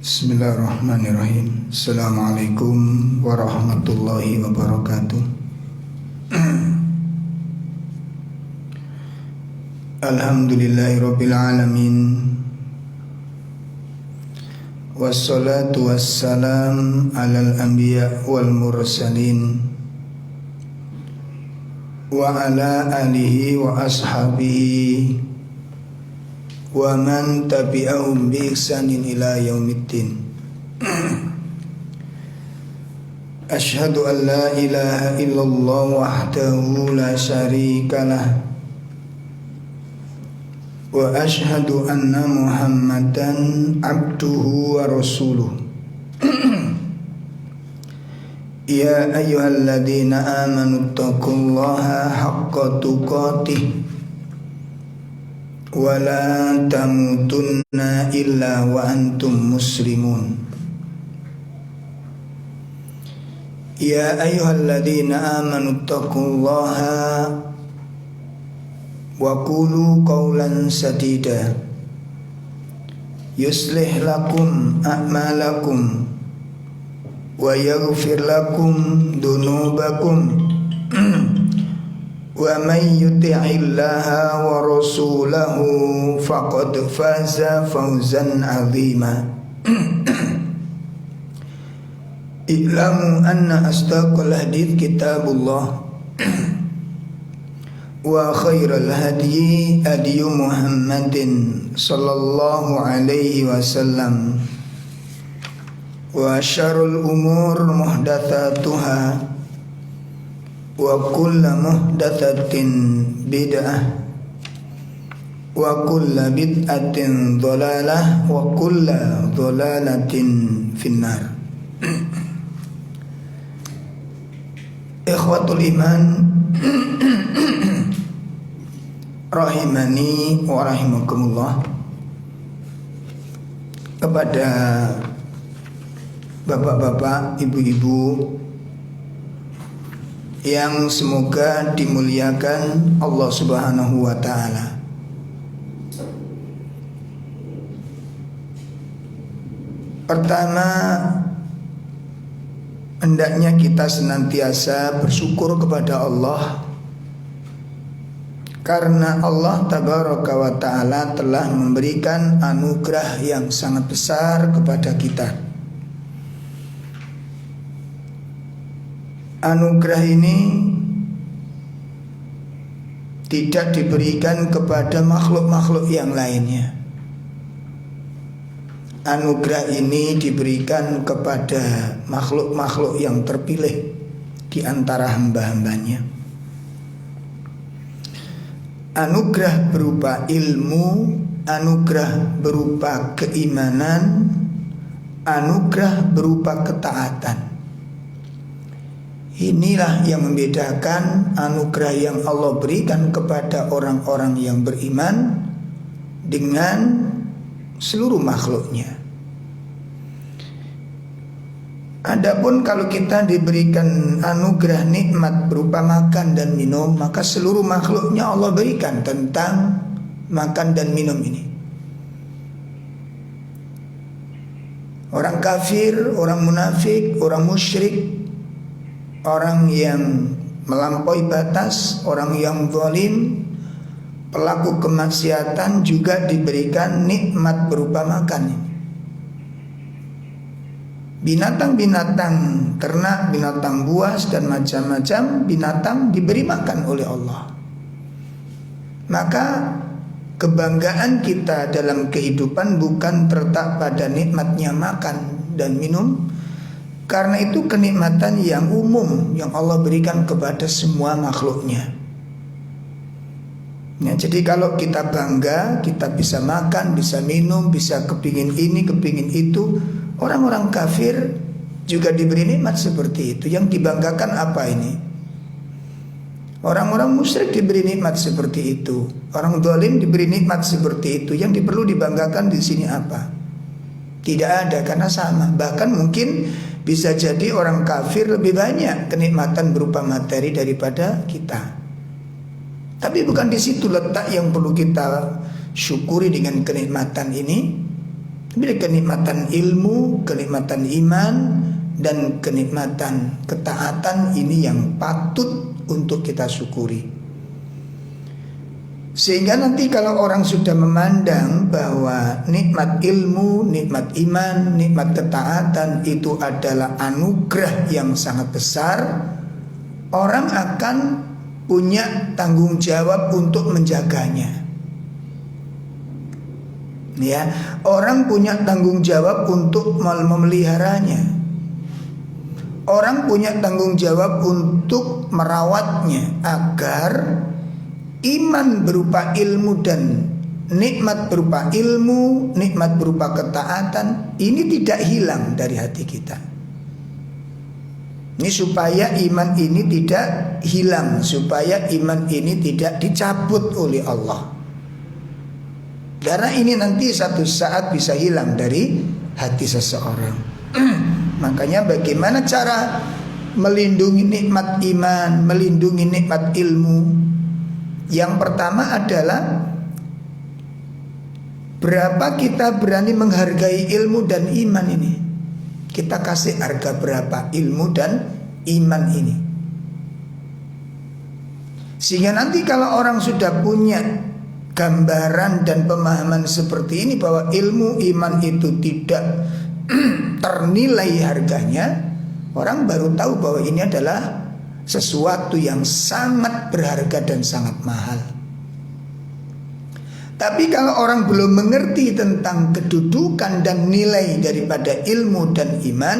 Bismillahirrahmanirrahim. Assalamualaikum warahmatullahi wabarakatuh. Alhamdulillahirabbil alamin. Wassalatu wassalam alal anbiya wal mursalin wa ala alihi wa ashabihi wa man tabi'ahum bi ihsanin ila yaumiddin. Asyhadu an la ilaha illallah wahdahu la syarikalah wa asyhadu anna Muhammadan abduhu wa rasuluh. Ya ayyuhalladzina amanu taqullaha haqqa tuqatih wa la tamutunna illa wa antum muslimun. Ya ayyuhalladzina amanu taqullaha wa qulu qawlan sadida yuslih lakum a'malakum wa yaghfir lakum dunubakum wa man yuti'illaha wa rasulahu faqad faza fawzan 'azima. I'lamu anna asdaqal hadits kitabullah wa khairal hadyi hadyu Muhammadin sallallahu alaihi wasallam wa syarrul umur muhdatsatuha wa kullu muhdatsatin bid'ah wa kullu bid'atin dhalalah wa kullu dhalalatin finnar. Ikhwatul iman rahimani wa rahimakumullah. Kepada bapak-bapak, ibu-ibu yang semoga dimuliakan Allah Subhanahu wa ta'ala. Pertama, hendaknya kita senantiasa bersyukur kepada Allah, karena Allah tabaraka wa ta'ala telah memberikan anugerah yang sangat besar kepada kita. Anugerah ini tidak diberikan kepada makhluk-makhluk yang lainnya. Anugerah ini diberikan kepada makhluk-makhluk yang terpilih di antara hamba-hambanya. Anugerah berupa ilmu, anugerah berupa keimanan, anugerah berupa ketaatan. Inilah yang membedakan anugerah yang Allah berikan kepada orang-orang yang beriman dengan seluruh makhluknya. Adapun kalau kita diberikan anugerah nikmat berupa makan dan minum, maka seluruh makhluknya Allah berikan tentang makan dan minum ini. Orang kafir, orang munafik, orang musyrik, orang yang melampaui batas, orang yang zalim, pelaku kemaksiatan juga diberikan nikmat berupa makan. Binatang-binatang ternak, binatang buas dan macam-macam binatang diberi makan oleh Allah. Maka kebanggaan kita dalam kehidupan bukan terletak pada nikmatnya makan dan minum, karena itu kenikmatan yang umum yang Allah berikan kepada semua makhluknya. Ya, jadi kalau kita bangga, kita bisa makan, bisa minum, bisa kepingin ini, kepingin itu. Orang-orang kafir juga diberi nikmat seperti itu. Yang dibanggakan apa ini? Orang-orang musyrik diberi nikmat seperti itu. Orang zalim diberi nikmat seperti itu. Yang perlu dibanggakan di sini apa? Tidak ada, karena sama. Bahkan mungkin bisa jadi orang kafir lebih banyak kenikmatan berupa materi daripada kita. Tapi bukan di situ letak yang perlu kita syukuri dengan kenikmatan ini. Diberi kenikmatan ilmu, kenikmatan iman, dan kenikmatan ketaatan. Ini yang patut untuk kita syukuri. Sehingga nanti kalau orang sudah memandang bahwa nikmat ilmu, nikmat iman, nikmat ketaatan itu adalah anugerah yang sangat besar, orang akan punya tanggung jawab untuk menjaganya. Ya, orang punya tanggung jawab untuk memeliharanya. Orang punya tanggung jawab untuk merawatnya agar iman berupa ilmu dan nikmat berupa ilmu, nikmat berupa ketaatan ini tidak hilang dari hati kita. Ini supaya iman ini tidak hilang, supaya iman ini tidak dicabut oleh Allah. Karena ini nanti satu saat bisa hilang dari hati seseorang. Makanya bagaimana cara melindungi nikmat iman, melindungi nikmat ilmu? Yang pertama adalah berapa kita berani menghargai ilmu dan iman ini. Kita kasih harga berapa ilmu dan iman ini. Sehingga nanti kalau orang sudah punya gambaran dan pemahaman seperti ini bahwa ilmu iman itu tidak ternilai harganya, orang baru tahu bahwa ini adalah sesuatu yang sangat berharga dan sangat mahal. Tapi kalau orang belum mengerti tentang kedudukan dan nilai daripada ilmu dan iman,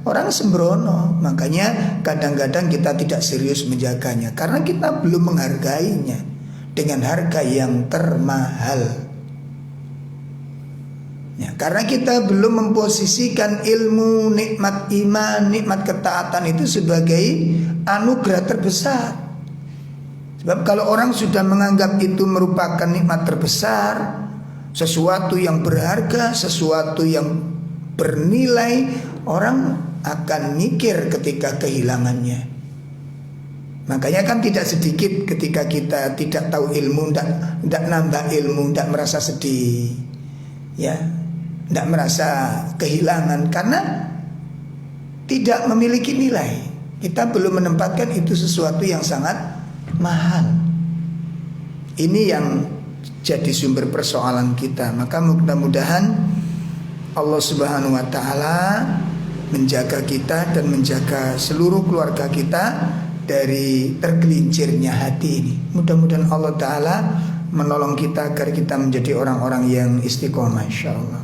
orang sembrono. Makanya kadang-kadang kita tidak serius menjaganya karena kita belum menghargainya dengan harga yang termahal. Ya, karena kita belum memposisikan ilmu, nikmat iman, nikmat ketaatan itu sebagai anugerah terbesar. Sebab kalau orang sudah menganggap itu merupakan nikmat terbesar, sesuatu yang berharga, sesuatu yang bernilai, orang akan mikir ketika kehilangannya. Makanya kan tidak sedikit ketika kita tidak tahu ilmu, tidak nambah ilmu, tidak merasa sedih, ya. Tidak merasa kehilangan karena tidak memiliki nilai. Kita belum menempatkan itu sesuatu yang sangat mahal. Ini yang jadi sumber persoalan kita. Maka mudah-mudahan Allah Subhanahu wa ta'ala menjaga kita dan menjaga seluruh keluarga kita dari tergelincirnya hati ini. Mudah-mudahan Allah Ta'ala menolong kita agar kita menjadi orang-orang yang istiqomah, insyaallah.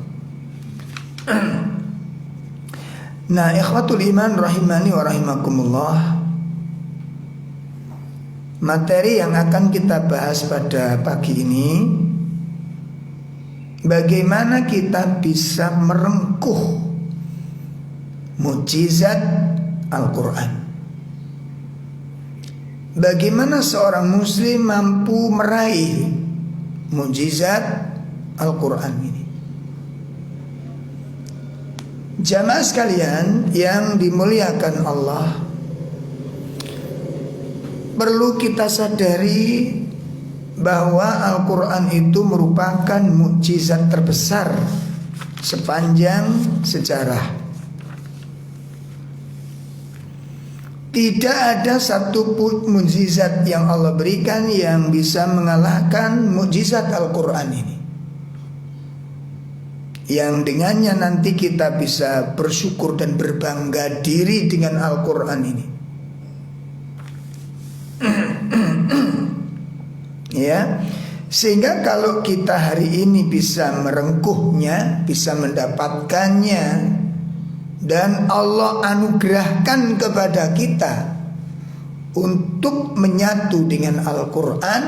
Nah, ikhwatul iman rahimani wa rahimakumullah, materi yang akan kita bahas pada pagi ini, bagaimana kita bisa merengkuh mukjizat Al-Quran. Bagaimana seorang muslim mampu meraih mukjizat Al-Quran ini. Jamaah sekalian yang dimuliakan Allah, perlu kita sadari bahwa Al-Quran itu merupakan mukjizat terbesar sepanjang sejarah. Tidak ada satu mukjizat yang Allah berikan yang bisa mengalahkan mukjizat Al-Quran ini, yang dengannya nanti kita bisa bersyukur dan berbangga diri dengan Al-Quran ini. Ya, sehingga kalau kita hari ini bisa merengkuhnya, bisa mendapatkannya, dan Allah anugerahkan kepada kita untuk menyatu dengan Al-Quran,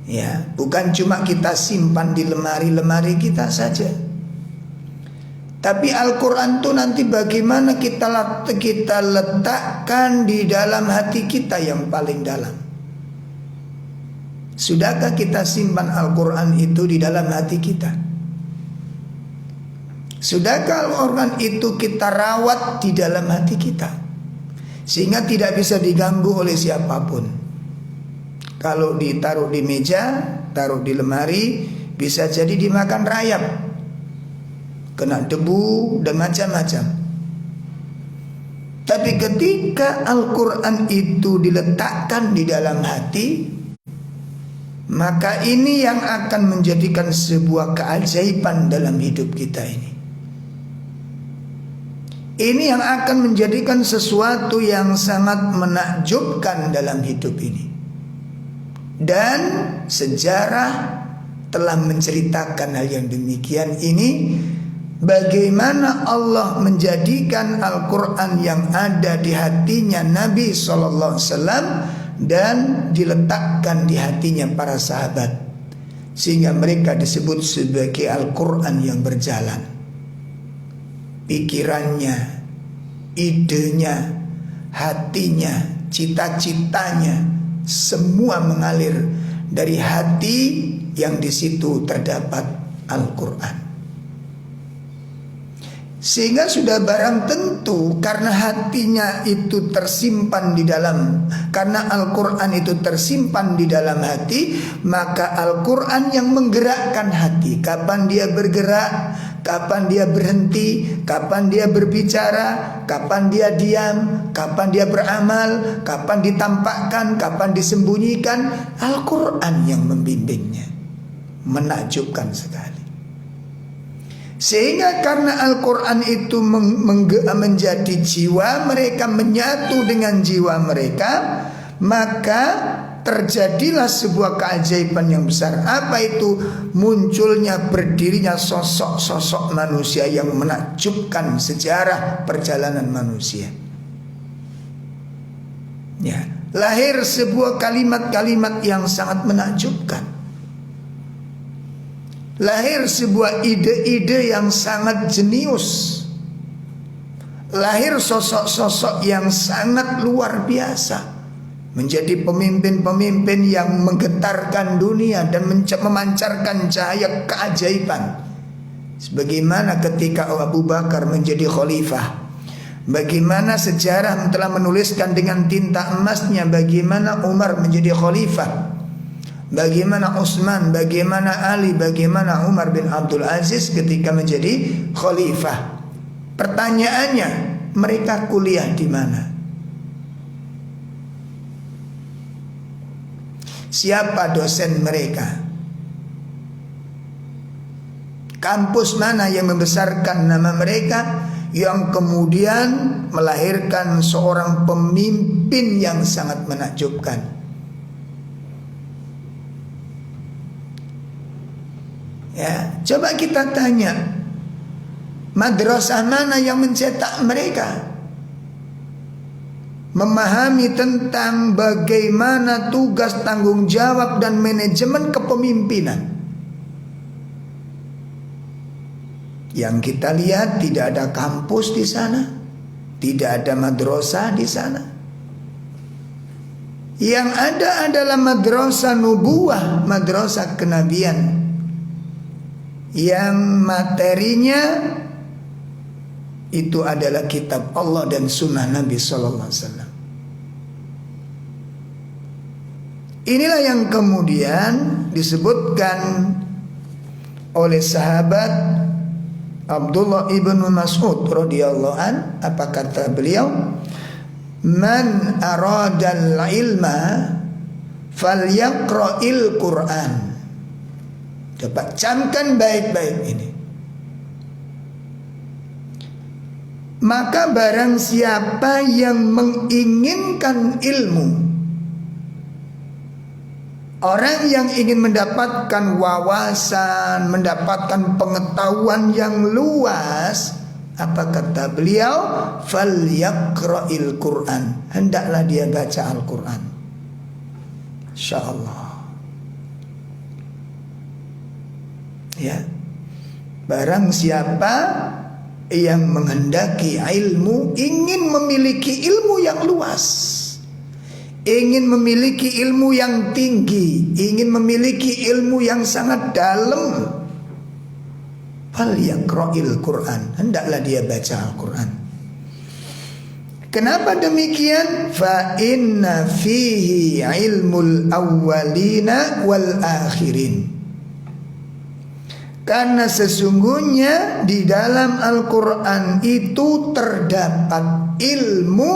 ya, bukan cuma kita simpan di lemari-lemari kita saja, tapi Al-Quran itu nanti bagaimana kita letakkan di dalam hati kita yang paling dalam. Sudahkah kita simpan Al-Quran itu di dalam hati kita? Sudahkah Al-Quran itu kita rawat di dalam hati kita sehingga tidak bisa diganggu oleh siapapun? Kalau ditaruh di meja, taruh di lemari, bisa jadi dimakan rayap, kena debu dan macam-macam. Tapi ketika Al-Quran itu diletakkan di dalam hati, maka ini yang akan menjadikan sebuah keajaiban dalam hidup kita ini. Ini yang akan menjadikan sesuatu yang sangat menakjubkan dalam hidup ini. Dan sejarah telah menceritakan hal yang demikian ini, bagaimana Allah menjadikan Al-Quran yang ada di hatinya Nabi SAW dan diletakkan di hatinya para sahabat, sehingga mereka disebut sebagai Al-Quran yang berjalan. Pikirannya, idenya, hatinya, cita-citanya, semua mengalir dari hati yang di situ terdapat Al-Quran. Sehingga sudah barang tentu karena hatinya itu tersimpan di dalam, karena Al-Quran itu tersimpan di dalam hati, maka Al-Quran yang menggerakkan hati. Kapan dia bergerak, kapan dia berhenti, kapan dia berbicara, kapan dia diam, kapan dia beramal, kapan ditampakkan, kapan disembunyikan, Al-Quran yang membimbingnya. Menakjubkan sekali. Sehingga karena Al-Quran itu menjadi jiwa mereka, menyatu dengan jiwa mereka, maka terjadilah sebuah keajaiban yang besar. Apa itu? Munculnya, berdirinya sosok-sosok manusia yang menakjubkan sejarah perjalanan manusia. Ya, lahir sebuah kalimat-kalimat yang sangat menakjubkan. Lahir sebuah ide-ide yang sangat jenius. Lahir sosok-sosok yang sangat luar biasa, menjadi pemimpin-pemimpin yang menggetarkan dunia dan memancarkan cahaya keajaiban. Sebagaimana ketika Abu Bakar menjadi khalifah, bagaimana sejarah telah menuliskan dengan tinta emasnya bagaimana Umar menjadi khalifah, bagaimana Utsman, bagaimana Ali, bagaimana Umar bin Abdul Aziz ketika menjadi khalifah. Pertanyaannya, mereka kuliah di mana? Siapa dosen mereka? Kampus mana yang membesarkan nama mereka, yang kemudian melahirkan seorang pemimpin yang sangat menakjubkan? Ya, coba kita tanya, madrasah mana yang mencetak mereka? Memahami tentang bagaimana tugas, tanggung jawab dan manajemen kepemimpinan. Yang kita lihat tidak ada kampus di sana, tidak ada madrasah di sana. Yang ada adalah madrasah nubuwah, madrasah kenabian, yang materinya itu adalah kitab Allah dan sunnah Nabi Sallallahu Alaihi Wasallam. Inilah yang kemudian disebutkan oleh sahabat Abdullah ibn Mas'ud radhiyallahu an. Apa kata beliau? Man aradal ilma falyaqra'il Qur'an. Coba camkan baik-baik ini. Maka barang siapa yang menginginkan ilmu, orang yang ingin mendapatkan wawasan, mendapatkan pengetahuan yang luas, apa kata beliau? Falyaqra'il Qur'an. Hendaklah dia baca Al-Quran. Insyaallah. Ya, barang siapa yang menghendaki ilmu, ingin memiliki ilmu yang luas, ingin memiliki ilmu yang tinggi, ingin memiliki ilmu yang sangat dalam, falyaqra'il Qur'an, hendaklah dia baca Al-Quran. Kenapa demikian? Fa inna fihi ilmul awwalina wal akhirin. Karena sesungguhnya di dalam Al-Quran itu terdapat ilmu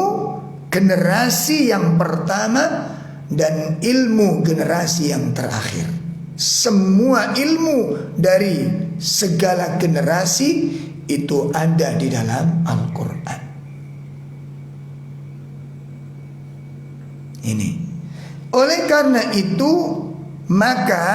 generasi yang pertama dan ilmu generasi yang terakhir. Semua ilmu dari segala generasi itu ada di dalam Al-Quran. Ini. Oleh karena itu, maka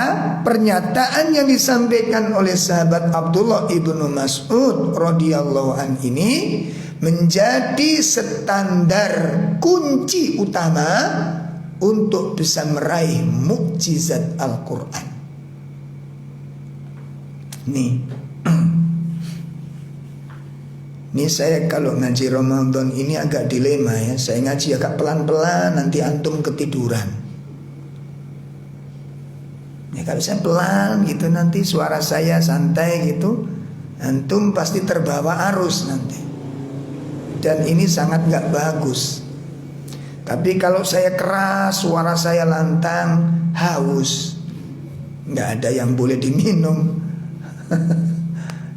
pernyataan yang disampaikan oleh sahabat Abdullah ibnu Mas'ud radhiyallahu an ini menjadi standar kunci utama untuk bisa meraih mukjizat Al-Quran. Ini saya kalau ngaji Ramadan ini agak dilema ya. Saya ngaji agak pelan-pelan, nanti antum ketiduran. Ya kalau saya pelan gitu nanti suara saya santai gitu, antum pasti terbawa arus nanti. Dan ini sangat gak bagus. Tapi kalau saya keras, suara saya lantang, haus, gak ada yang boleh diminum.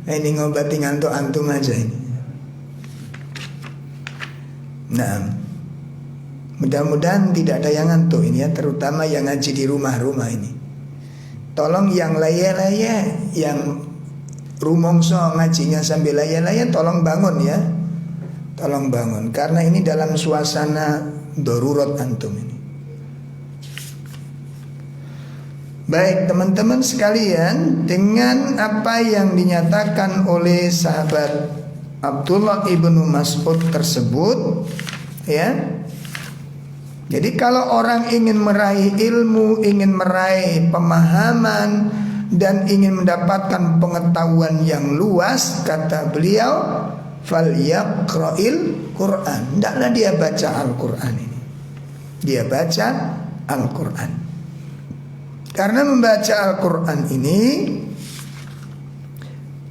Ini ngobati ngantuk antum aja ini. Nah, mudah-mudahan tidak ada yang ngantuk ini ya, terutama yang ngaji di rumah-rumah ini. Tolong yang laye-laye, yang rumongso ngajinya sambil laye-laye, tolong bangun ya. Tolong bangun, karena ini dalam suasana darurat antum ini. Baik teman-teman sekalian, dengan apa yang dinyatakan oleh sahabat Abdullah ibnu Mas'ud tersebut, ya. Jadi kalau orang ingin meraih ilmu, ingin meraih pemahaman, dan ingin mendapatkan pengetahuan yang luas, kata beliau, falyaqra'il Quran. Hendaklah dia baca Al-Quran ini. Dia baca Al-Quran. Karena membaca Al-Quran ini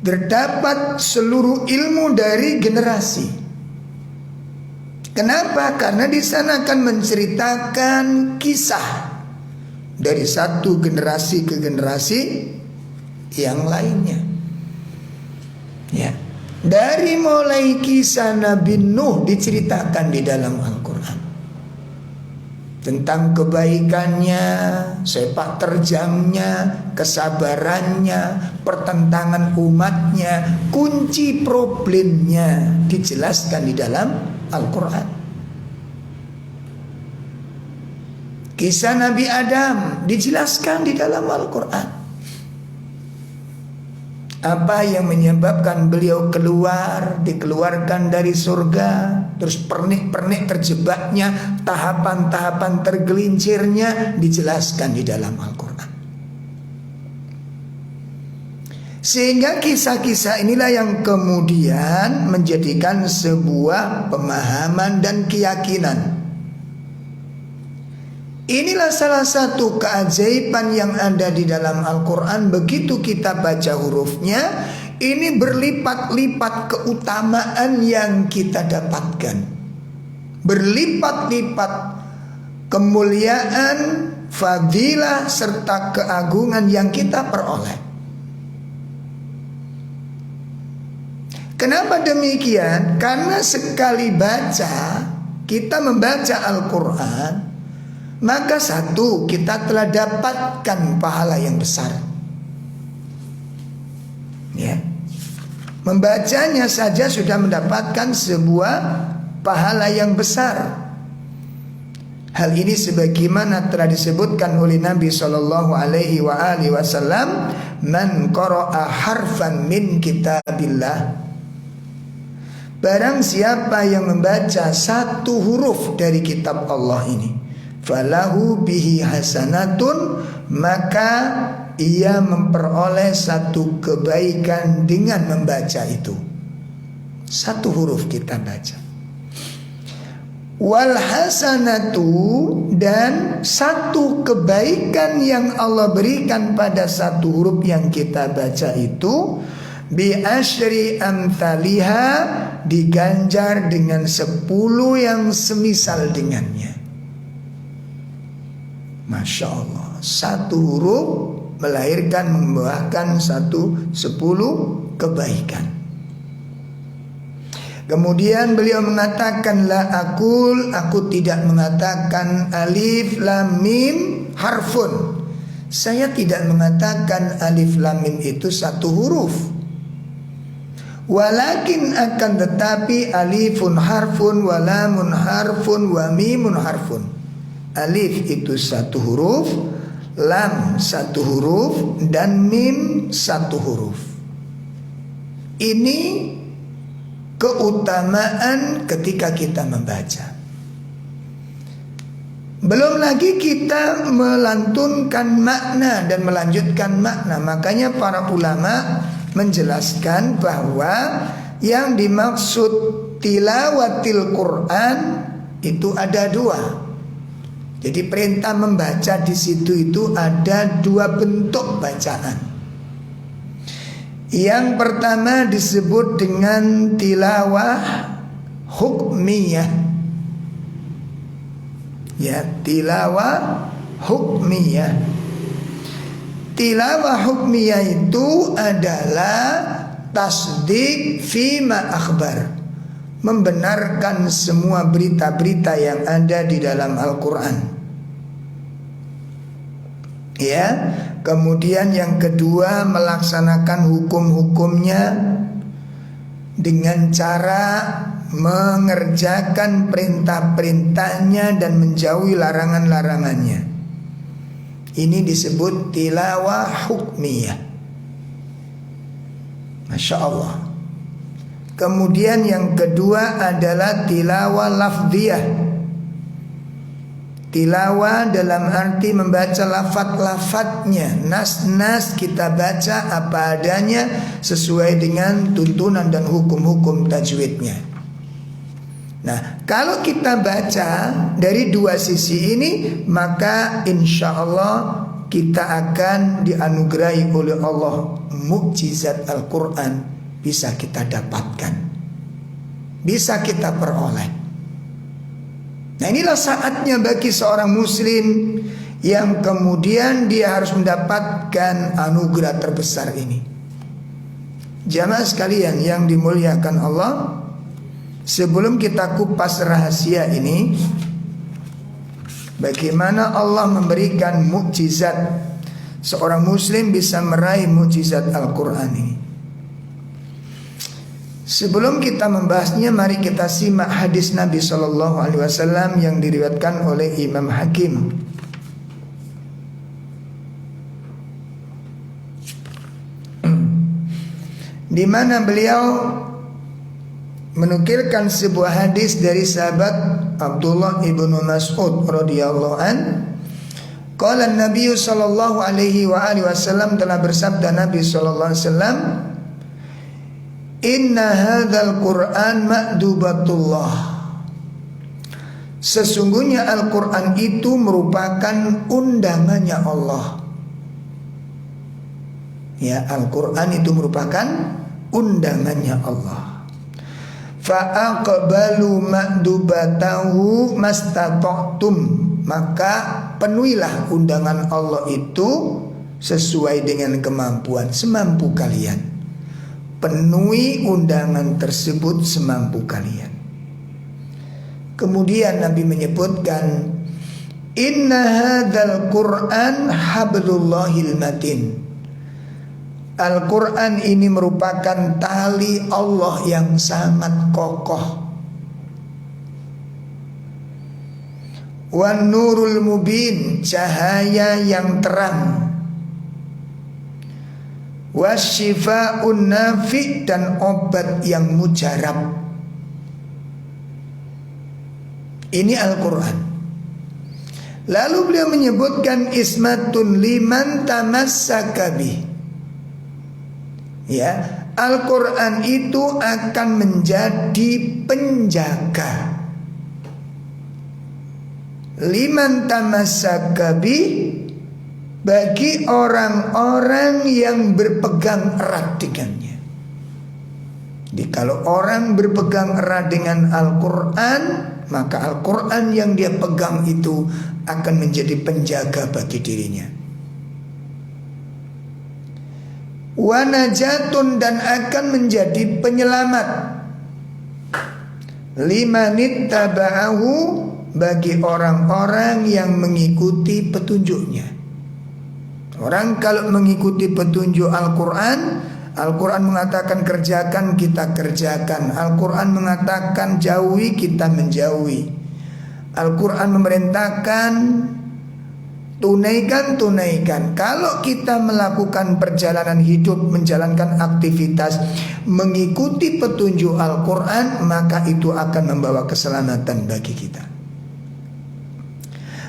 terdapat seluruh ilmu dari generasi. Kenapa? Karena di sana akan menceritakan kisah dari satu generasi ke generasi yang lainnya. Ya. Dari mulai kisah Nabi Nuh diceritakan di dalam Al-Quran. Tentang kebaikannya, sepak terjangnya, kesabarannya, pertentangan umatnya, kunci problemnya dijelaskan di dalam Al-Quran. Kisah Nabi Adam dijelaskan di dalam Al-Quran. Apa yang menyebabkan beliau dikeluarkan dari surga, terus pernik-pernik terjebaknya, tahapan-tahapan tergelincirnya dijelaskan di dalam Al-Quran. Sehingga kisah-kisah inilah yang kemudian menjadikan sebuah pemahaman dan keyakinan. Inilah salah satu keajaiban yang ada di dalam Al-Quran. Begitu kita baca hurufnya, ini berlipat-lipat keutamaan yang kita dapatkan, berlipat-lipat kemuliaan, fadilah, serta keagungan yang kita peroleh. Kenapa demikian? Karena sekali baca, kita membaca Al-Quran, maka satu, kita telah dapatkan pahala yang besar. Ya. Membacanya saja sudah mendapatkan sebuah pahala yang besar. Hal ini sebagaimana telah disebutkan oleh Nabi SAW, man qara'a harfan min kitabillah, barang siapa yang membaca satu huruf dari kitab Allah ini, falahu bihi hasanatun, maka ia memperoleh satu kebaikan dengan membaca itu. Satu huruf kita baca. Wal hasanatu, dan satu kebaikan yang Allah berikan pada satu huruf yang kita baca itu, bi asyri amthaliha, diganjar dengan 10 yang semisal dengannya. Masya Allah, satu huruf melahirkan, membuahkan 10 kebaikan. Kemudian beliau mengatakan la aku tidak mengatakan alif lam mim harfun. Saya tidak mengatakan alif lam mim itu satu huruf. Walakin akan tetapi alifun harfun wa lamun harfun wa mimun harfun. Alif itu satu huruf, lam satu huruf, dan mim satu huruf. Ini keutamaan ketika kita membaca. Belum lagi kita melantunkan makna dan melanjutkan makna. Makanya para ulama menjelaskan bahwa yang dimaksud tilawatil Quran itu ada dua. Jadi perintah membaca di situ itu ada dua bentuk bacaan. Yang pertama disebut dengan tilawah hukmiyah. Ya, tilawah hukmiyah. Tilawah hukmiyah itu adalah tasdik fima akhbar, membenarkan semua berita-berita yang ada di dalam Al-Quran. Ya, kemudian yang kedua melaksanakan hukum-hukumnya dengan cara mengerjakan perintah-perintahnya dan menjauhi larangan-larangannya. Ini disebut tilawah hukmiyah. Masya Allah. Kemudian yang kedua adalah tilawah lafdhiyah. Tilawah dalam arti membaca lafaz-lafaznya, nas-nas kita baca apa adanya sesuai dengan tuntunan dan hukum-hukum tajwidnya. Nah, kalau kita baca dari dua sisi ini, maka insya Allah kita akan dianugerahi oleh Allah mukjizat Al-Quran bisa kita dapatkan, bisa kita peroleh. Nah, inilah saatnya bagi seorang muslim yang kemudian dia harus mendapatkan anugerah terbesar ini. Jamaah sekalian yang dimuliakan Allah, sebelum kita kupas rahasia ini, bagaimana Allah memberikan mukjizat seorang muslim bisa meraih mukjizat Al-Quran ini. Sebelum kita membahasnya, mari kita simak hadis Nabi SAW yang diriwayatkan oleh Imam Hakim. Di mana beliau menukilkan sebuah hadis dari sahabat Abdullah ibnu Mas'ud radhiyallahu an. Qala Nabi sallallahu alaihi wasallam, telah bersabda Nabi sallallahu alaihi wasallam, inna hadzal Qur'an ma'dubatullah. Sesungguhnya Al-Quran itu merupakan undangannya Allah. Ya, Al-Quran itu merupakan undangannya Allah. Fa'aqbalu ma'dubatahu mastata'tum. Maka penuhilah undangan Allah itu sesuai dengan kemampuan, semampu kalian. Penuhi undangan tersebut semampu kalian. Kemudian Nabi menyebutkan, inna hadzal Qur'an hablullahil matin. Al-Quran ini merupakan tali Allah yang sangat kokoh. Wan nurul mubin, cahaya yang terang. Wasyifa'un nafi', dan obat yang mujarab. Ini Al-Quran. Lalu beliau menyebutkan ismatun liman tamassaka bih. Ya, Al-Quran itu akan menjadi penjaga. Liman tamassaka bih, bagi orang-orang yang berpegang erat dengannya. Jadi kalau orang berpegang erat dengan Al-Quran, maka Al-Quran yang dia pegang itu akan menjadi penjaga bagi dirinya. wa najatun, dan akan menjadi penyelamat, limanittaba'ahu, bagi orang-orang yang mengikuti petunjuknya. Orang kalau mengikuti petunjuk Al-Quran, Al-Quran mengatakan kerjakan, kita kerjakan. Al-Quran mengatakan jauhi, kita menjauhi. Al-Quran memerintahkan tunaikan, tunaikan. Kalau kita melakukan perjalanan hidup, menjalankan aktivitas, mengikuti petunjuk Al-Quran, maka itu akan membawa keselamatan bagi kita.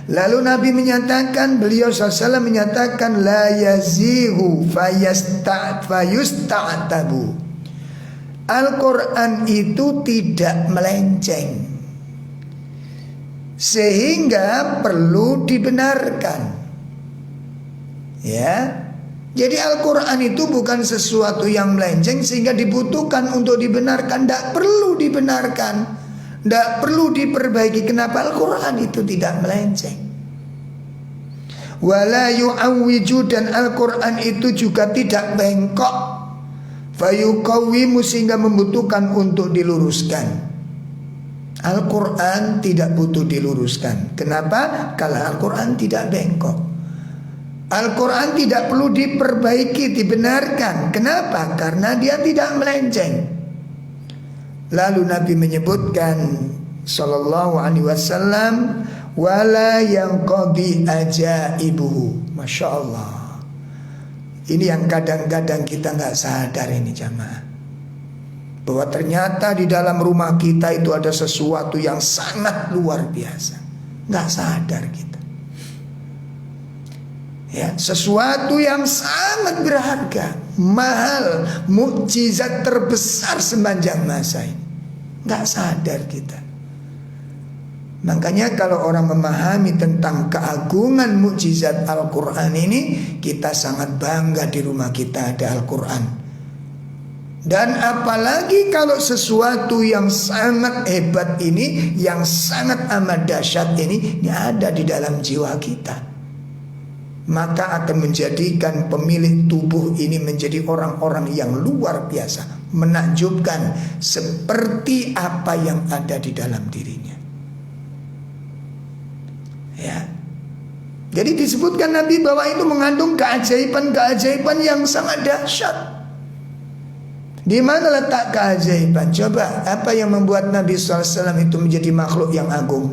Lalu Nabi menyatakan, beliau SAW menyatakan, la yazihu fayusta'tabu. Al-Quran itu tidak melenceng, sehingga perlu dibenarkan. Ya, jadi Al-Quran itu bukan sesuatu yang melenceng sehingga dibutuhkan untuk dibenarkan. Tidak perlu dibenarkan, tidak perlu diperbaiki. Kenapa? Al-Quran itu tidak melenceng. Wala yu'awwiju, dan Al-Quran itu juga tidak bengkok. Fayuqawwimu, sehingga membutuhkan untuk diluruskan. Al-Quran tidak butuh diluruskan. Kenapa? Kalau Al-Quran tidak bengkok. Al-Quran tidak perlu diperbaiki, dibenarkan. Kenapa? Karena dia tidak melenceng. Lalu Nabi menyebutkan sallallahu alaihi wasallam, wala yanqadi ajaibuhu. Masya Allah. Ini yang kadang-kadang kita gak sadar ini jamaah, bahwa ternyata di dalam rumah kita itu ada sesuatu yang sangat luar biasa. Gak sadar kita. Ya, sesuatu yang sangat berharga, mahal, mukjizat terbesar sepanjang masa ini. Gak sadar kita. Makanya kalau orang memahami tentang keagungan mukjizat Al-Quran ini, kita sangat bangga di rumah kita ada Al-Quran. Dan apalagi kalau sesuatu yang sangat hebat ini, yang sangat amat dahsyat ini ada di dalam jiwa kita, maka akan menjadikan pemilik tubuh ini menjadi orang-orang yang luar biasa, menakjubkan seperti apa yang ada di dalam dirinya. Ya. Jadi disebutkan Nabi bahwa itu mengandung keajaiban-keajaiban yang sangat dahsyat. Di mana letak keajaiban? Coba, apa yang membuat Nabi SAW itu menjadi makhluk yang agung?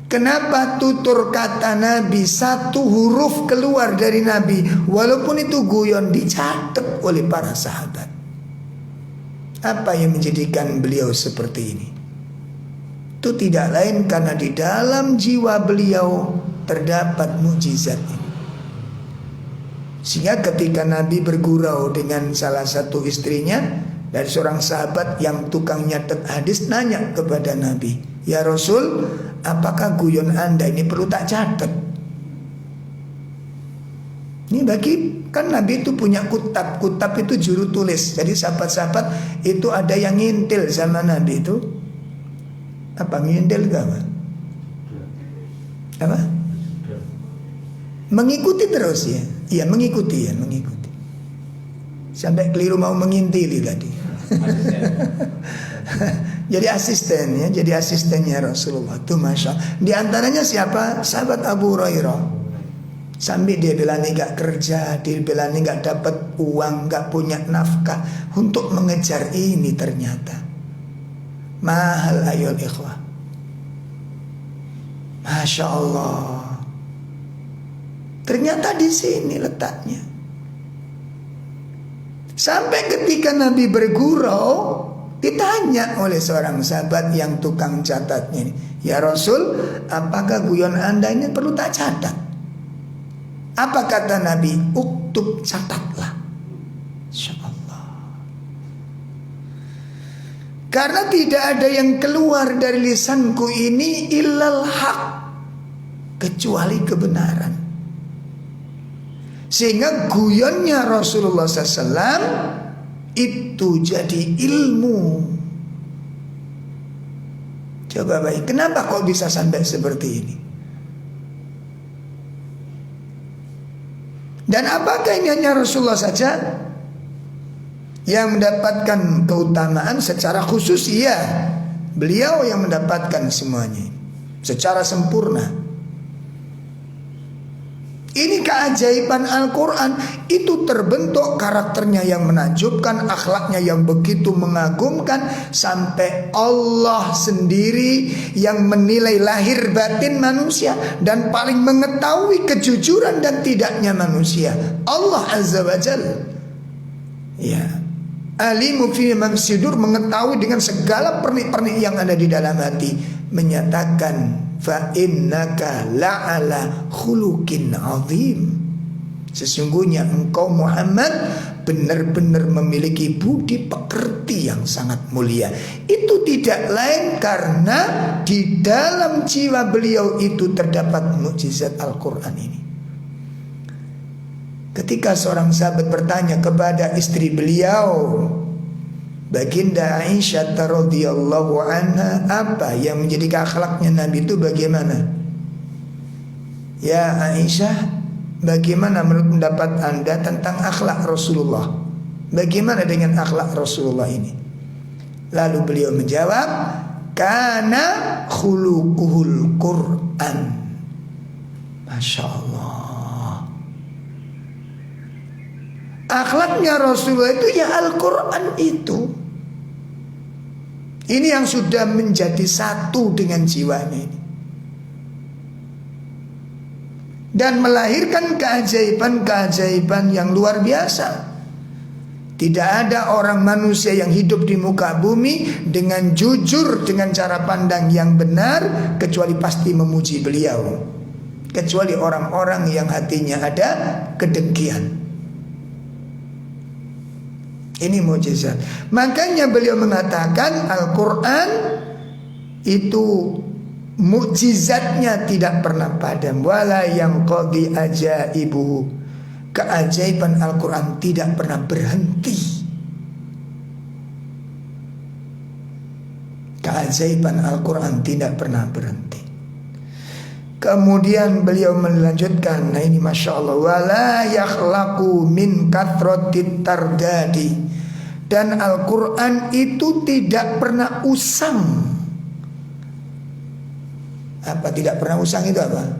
Kenapa tutur kata Nabi, satu huruf keluar dari Nabi, walaupun itu guyon, dicatat oleh para sahabat? Apa yang menjadikan beliau seperti ini? Itu tidak lain karena di dalam jiwa beliau terdapat mukjizat ini. Sehingga ketika Nabi bergurau dengan salah satu istrinya, dari seorang sahabat yang tukang nyatet hadis nanya kepada Nabi, ya Rasul, apakah guyon Anda ini perlu tak catat? Ini bagi, kan Nabi itu punya kutab. Kutab itu juru tulis. Jadi sahabat-sahabat itu ada yang ngintil sama Nabi itu. Apa ngintil gak apa? Apa? Mengikuti terus ya. Iya mengikuti ya, mengikuti. Sampai keliru mau mengintili tadi. Jadi asisten ya, jadi asistennya Rasulullah itu masya. Di antaranya siapa? Sahabat Abu Hurairah. Sampai dia belani gak kerja, dia belani gak dapat uang, gak punya nafkah untuk mengejar ini ternyata. Mahal ayol ikhwah. Masya Allah. Ternyata di sini letaknya. Sampai ketika Nabi bergurau, ditanya oleh seorang sahabat yang tukang catatnya ini, ya Rasul, apakah guyon Anda ini perlu tak catat? Apa kata Nabi? Uktub, catatlah. Insyaallah. Karena tidak ada yang keluar dari lisanku ini illal haq, kecuali kebenaran. Sehingga guyonnya Rasulullah SAW itu jadi ilmu. Coba baik, kenapa kok bisa sampai seperti ini? Dan apakah ini hanya Rasulullah saja yang mendapatkan keutamaan secara khusus? Iya, beliau yang mendapatkan semuanya secara sempurna. Ini keajaiban Al-Quran. Itu terbentuk karakternya yang menakjubkan, akhlaknya yang begitu mengagumkan, sampai Allah sendiri yang menilai lahir batin manusia dan paling mengetahui kejujuran dan tidaknya manusia, Allah Azza wa Jalla. Ya, alimu fi man sidur, mengetahui dengan segala pernik-pernik yang ada di dalam hati, menyatakan fa innaka la'ala khuluqin azim, sesungguhnya engkau Muhammad benar-benar memiliki budi pekerti yang sangat mulia. Itu tidak lain karena di dalam jiwa beliau itu terdapat mukjizat Al-Quran ini. Ketika seorang sahabat bertanya kepada istri beliau, Baginda Aisyah radhiyallahu anha, apa yang menjadi akhlaknya Nabi itu bagaimana? Ya Aisyah, bagaimana menurut pendapat Anda tentang akhlak Rasulullah? Bagaimana dengan akhlak Rasulullah ini? Lalu beliau menjawab, kana khuluquhul Quran. Masya Allah, akhlaknya Rasulullah itu ya Al-Quran itu. Ini yang sudah menjadi satu dengan jiwanya ini, dan melahirkan keajaiban-keajaiban yang luar biasa. Tidak ada orang manusia yang hidup di muka bumi dengan jujur, dengan cara pandang yang benar, kecuali pasti memuji beliau, kecuali orang-orang yang hatinya ada kedengkian. Ini mukjizat. Makanya beliau mengatakan Al-Quran itu mukjizatnya tidak pernah padam. Wala yang qadi ajaibuhu, keajaiban Al-Quran tidak pernah berhenti. Keajaiban Al-Quran tidak pernah berhenti. Kemudian beliau melanjutkan, nah ini Masya Allah, wala yakhlaqu min kathratit tardadi, dan Al-Quran itu tidak pernah usang. Apa tidak pernah usang itu apa?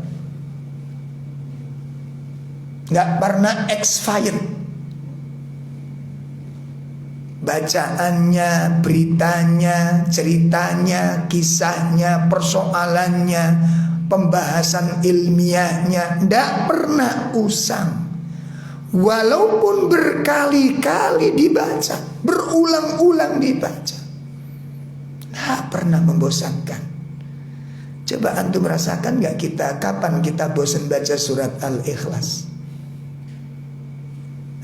Gak pernah expired. Bacaannya, beritanya, ceritanya, kisahnya, persoalannya, pembahasan ilmiahnya tidak pernah usang. Walaupun berkali-kali dibaca, berulang-ulang dibaca, tidak pernah membosankan. Coba antum merasakan gak kita, kapan kita bosan baca surat Al-Ikhlas?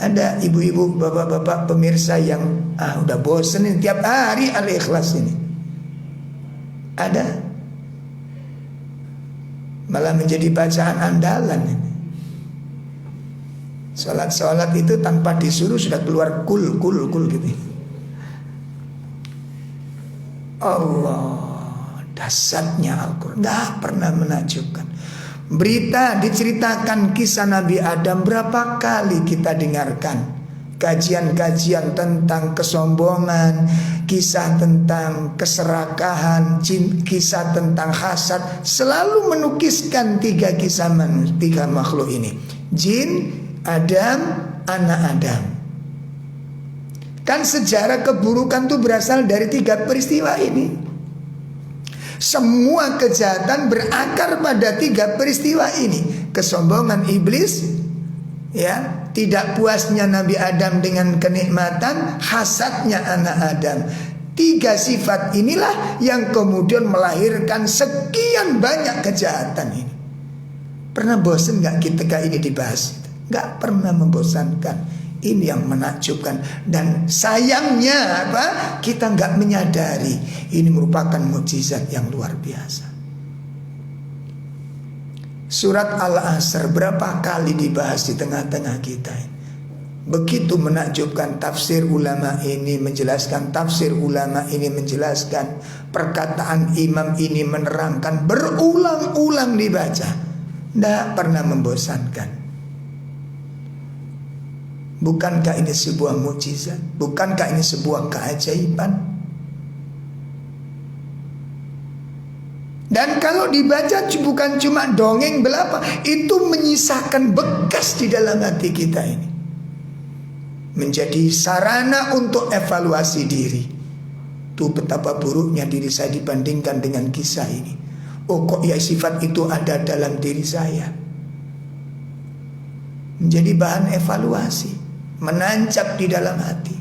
Ada ibu-ibu, bapak-bapak pemirsa yang udah bosan ini tiap hari Al-Ikhlas ini. Ada? Malah menjadi bacaan andalan ini. Salat itu tanpa disuruh sudah keluar kul gitu. Allah, dasarnya Al-Quran gak pernah menakjubkan. Berita diceritakan kisah Nabi Adam, berapa kali kita dengarkan kajian-kajian tentang kesombongan, kisah tentang keserakahan, kisah tentang hasad. Selalu menukiskan tiga kisah tiga makhluk ini, jin, Adam, anak Adam. Kan sejarah keburukan itu berasal dari tiga peristiwa ini. Semua kejahatan berakar pada tiga peristiwa ini. Kesombongan iblis, ya, tidak puasnya Nabi Adam dengan kenikmatan, hasadnya anak Adam. Tiga sifat inilah yang kemudian melahirkan sekian banyak kejahatan ini. Pernah bosan gak ketika ini dibahas? Gak pernah membosankan. Ini yang menakjubkan. Dan sayangnya apa? Kita gak menyadari ini merupakan mukjizat yang luar biasa. Surat Al-Asr berapa kali dibahas di tengah-tengah kita. Begitu menakjubkan, tafsir ulama ini menjelaskan, tafsir ulama ini menjelaskan, perkataan imam ini menerangkan, berulang-ulang dibaca. Tidak pernah membosankan. Bukankah ini sebuah mukjizat? Bukankah ini sebuah keajaiban? Dan kalau dibaca bukan cuma dongeng belaka, itu menyisakan bekas di dalam hati kita ini, menjadi sarana untuk evaluasi diri. Tuh betapa buruknya diri saya dibandingkan dengan kisah ini. Oh kok ya sifat itu ada dalam diri saya. Menjadi bahan evaluasi, menancap di dalam hati.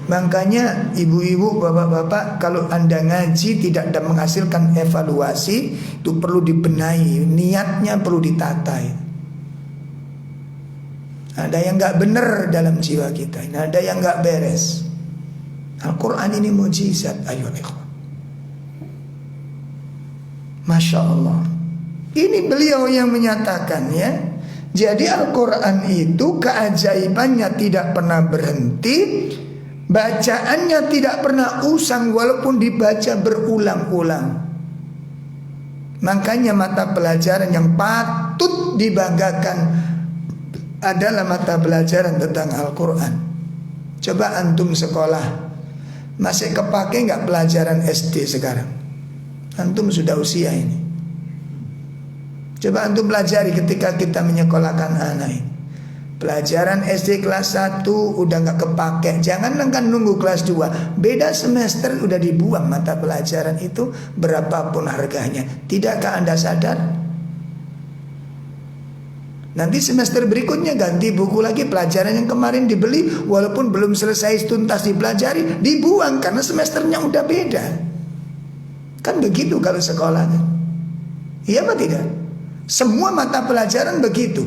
Makanya ibu-ibu, bapak-bapak, kalau Anda ngaji tidak ada menghasilkan evaluasi, itu perlu dibenahi, niatnya perlu ditata. Ada yang gak benar dalam jiwa kita, ada yang gak beres. Al-Quran ini mukjizat, ayo ikhwan. Masya Allah. Ini beliau yang menyatakan ya. Jadi Al-Quran itu keajaibannya tidak pernah berhenti, bacaannya tidak pernah usang walaupun dibaca berulang-ulang. Makanya mata pelajaran yang patut dibanggakan adalah mata pelajaran tentang Al-Quran. Coba antum sekolah, masih kepake gak pelajaran SD sekarang? Antum sudah usia ini. Coba antum pelajari ketika kita menyekolahkan anak ini. Pelajaran SD kelas 1 udah gak kepake. Jangan kan nunggu kelas 2, beda semester udah dibuang mata pelajaran itu, berapapun harganya. Tidakkah Anda sadar? Nanti semester berikutnya ganti buku lagi, pelajaran yang kemarin dibeli walaupun belum selesai tuntas dipelajari, dibuang karena semesternya udah beda. Kan begitu kalau sekolah kan? Iya apa tidak? Semua mata pelajaran begitu.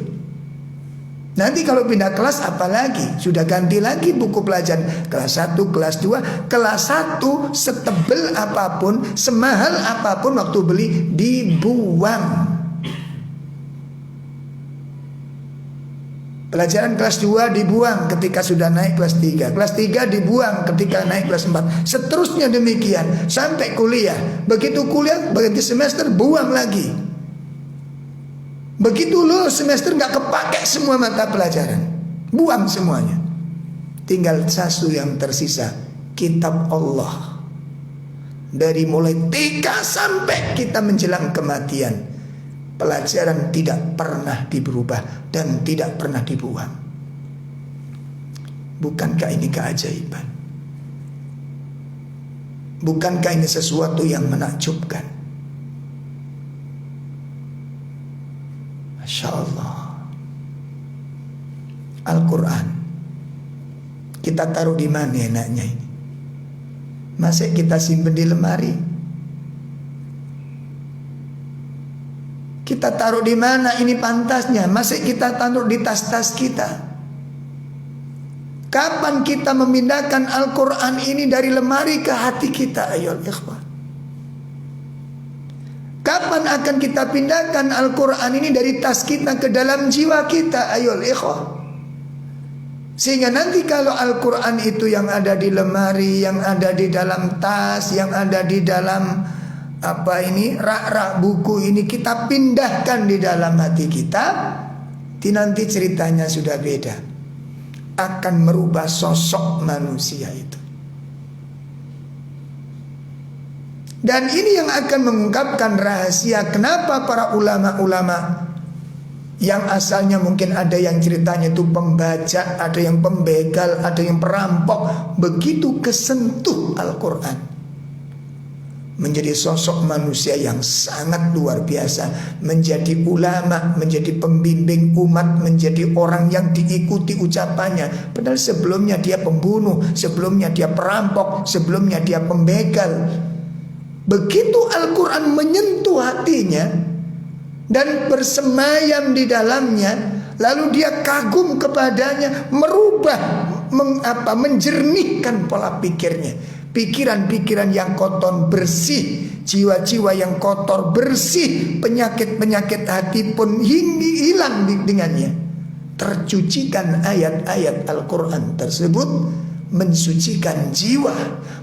Nanti kalau pindah kelas apalagi, sudah ganti lagi buku pelajaran. Kelas 1, kelas 2. Kelas 1 setebel apapun, semahal apapun waktu beli, dibuang. Pelajaran kelas 2 dibuang ketika sudah naik kelas 3. Kelas 3 dibuang ketika naik kelas 4. Seterusnya demikian sampai kuliah. Begitu kuliah, begitu semester buang lagi. Begitu lulus semester gak kepake semua mata pelajaran, buang semuanya. Tinggal satu yang tersisa, kitab Allah. Dari mulai TK sampai kita menjelang kematian, pelajaran tidak pernah diberubah dan tidak pernah dibuang. Bukankah ini keajaiban? Bukankah ini sesuatu yang menakjubkan? Masya Allah. Al-Quran kita taruh di mana enaknya ini? Masih kita simpan di lemari? Kita taruh di mana ini pantasnya? Masih kita taruh di tas-tas kita? Kapan kita memindahkan Al-Quran ini dari lemari ke hati kita? Ayo ikhwan. Kapan akan kita pindahkan Al-Quran ini dari tas kita ke dalam jiwa kita? Ayo ikhwan. Sehingga nanti kalau Al-Quran itu yang ada di lemari, yang ada di dalam tas, yang ada di dalam rak-rak buku ini, kita pindahkan di dalam hati kita, nanti ceritanya sudah beda. Akan merubah sosok manusia itu. Dan ini yang akan mengungkapkan rahasia kenapa para ulama-ulama yang asalnya mungkin ada yang ceritanya itu pembaca, ada yang pembegal, ada yang perampok, begitu kesentuh Al-Quran, menjadi sosok manusia yang sangat luar biasa, menjadi ulama, menjadi pembimbing umat, menjadi orang yang diikuti ucapannya. Padahal sebelumnya dia pembunuh, sebelumnya dia perampok, sebelumnya dia pembegal. Begitu Al-Quran menyentuh hatinya dan bersemayam di dalamnya, lalu dia kagum kepadanya, merubah, menjernihkan pola pikirnya. Pikiran-pikiran yang kotor bersih, jiwa-jiwa yang kotor bersih, penyakit-penyakit hati pun hilang dengannya. Tercucikan ayat-ayat Al-Quran tersebut, mensucikan jiwa,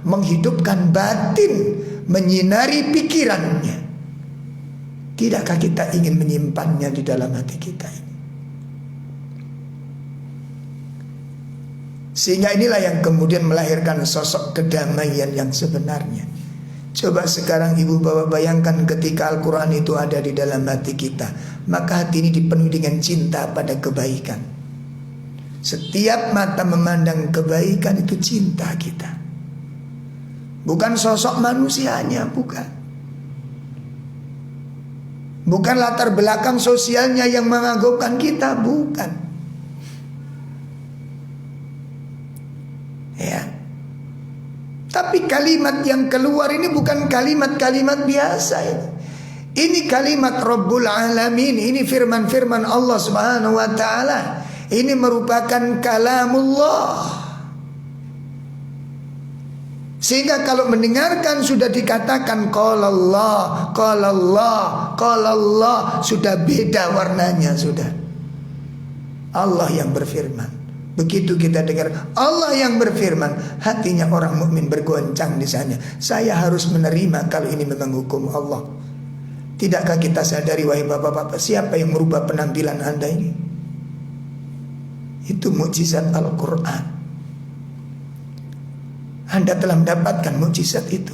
menghidupkan batin, menyinari pikirannya. Tidakkah kita ingin menyimpannya di dalam hati kita ini? Sehingga inilah yang kemudian melahirkan sosok kedamaian yang sebenarnya. Coba sekarang ibu bapak bayangkan ketika Al-Quran itu ada di dalam hati kita, maka hati ini dipenuhi dengan cinta pada kebaikan. Setiap mata memandang kebaikan itu cinta kita. Bukan sosok manusianya, bukan. Bukan latar belakang sosialnya yang mengagumkan kita, bukan. Ya. Tapi kalimat yang keluar ini bukan kalimat-kalimat biasa ini. Ini kalimat Rabbul Alamin. Ini firman-firman Allah Subhanahu wa ta'ala. Ini merupakan kalamullah. Sehingga kalau mendengarkan sudah dikatakan qala Allah, qala Allah, qala Allah, sudah beda warnanya sudah. Allah yang berfirman. Begitu kita dengar Allah yang berfirman, hatinya orang mukmin bergoncang di sana. Saya harus menerima kalau ini memang hukum Allah. Tidakkah kita sadari wahai bapak-bapak, siapa yang merubah penampilan Anda ini? Itu mukjizat Al-Quran. Anda telah mendapatkan mukjizat itu.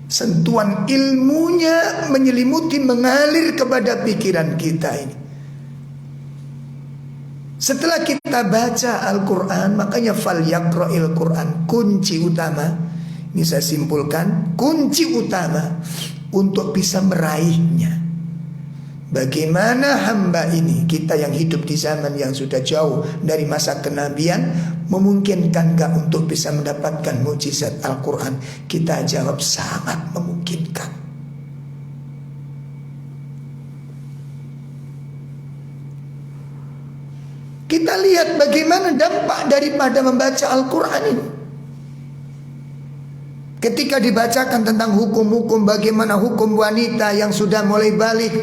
Sentuhan ilmunya menyelimuti, mengalir kepada pikiran kita ini. Setelah kita baca Al-Quran, makanya falyaqra'il Quran, kunci utama. Ini saya simpulkan, kunci utama untuk bisa meraihnya. Bagaimana hamba ini, kita yang hidup di zaman yang sudah jauh dari masa kenabian, memungkinkan gak untuk bisa mendapatkan mukjizat Al-Quran? Kita jawab sangat memungkinkan. Kita lihat bagaimana dampak daripada membaca Al-Quran ini. Ketika dibacakan tentang hukum-hukum, bagaimana hukum wanita yang sudah mulai balik,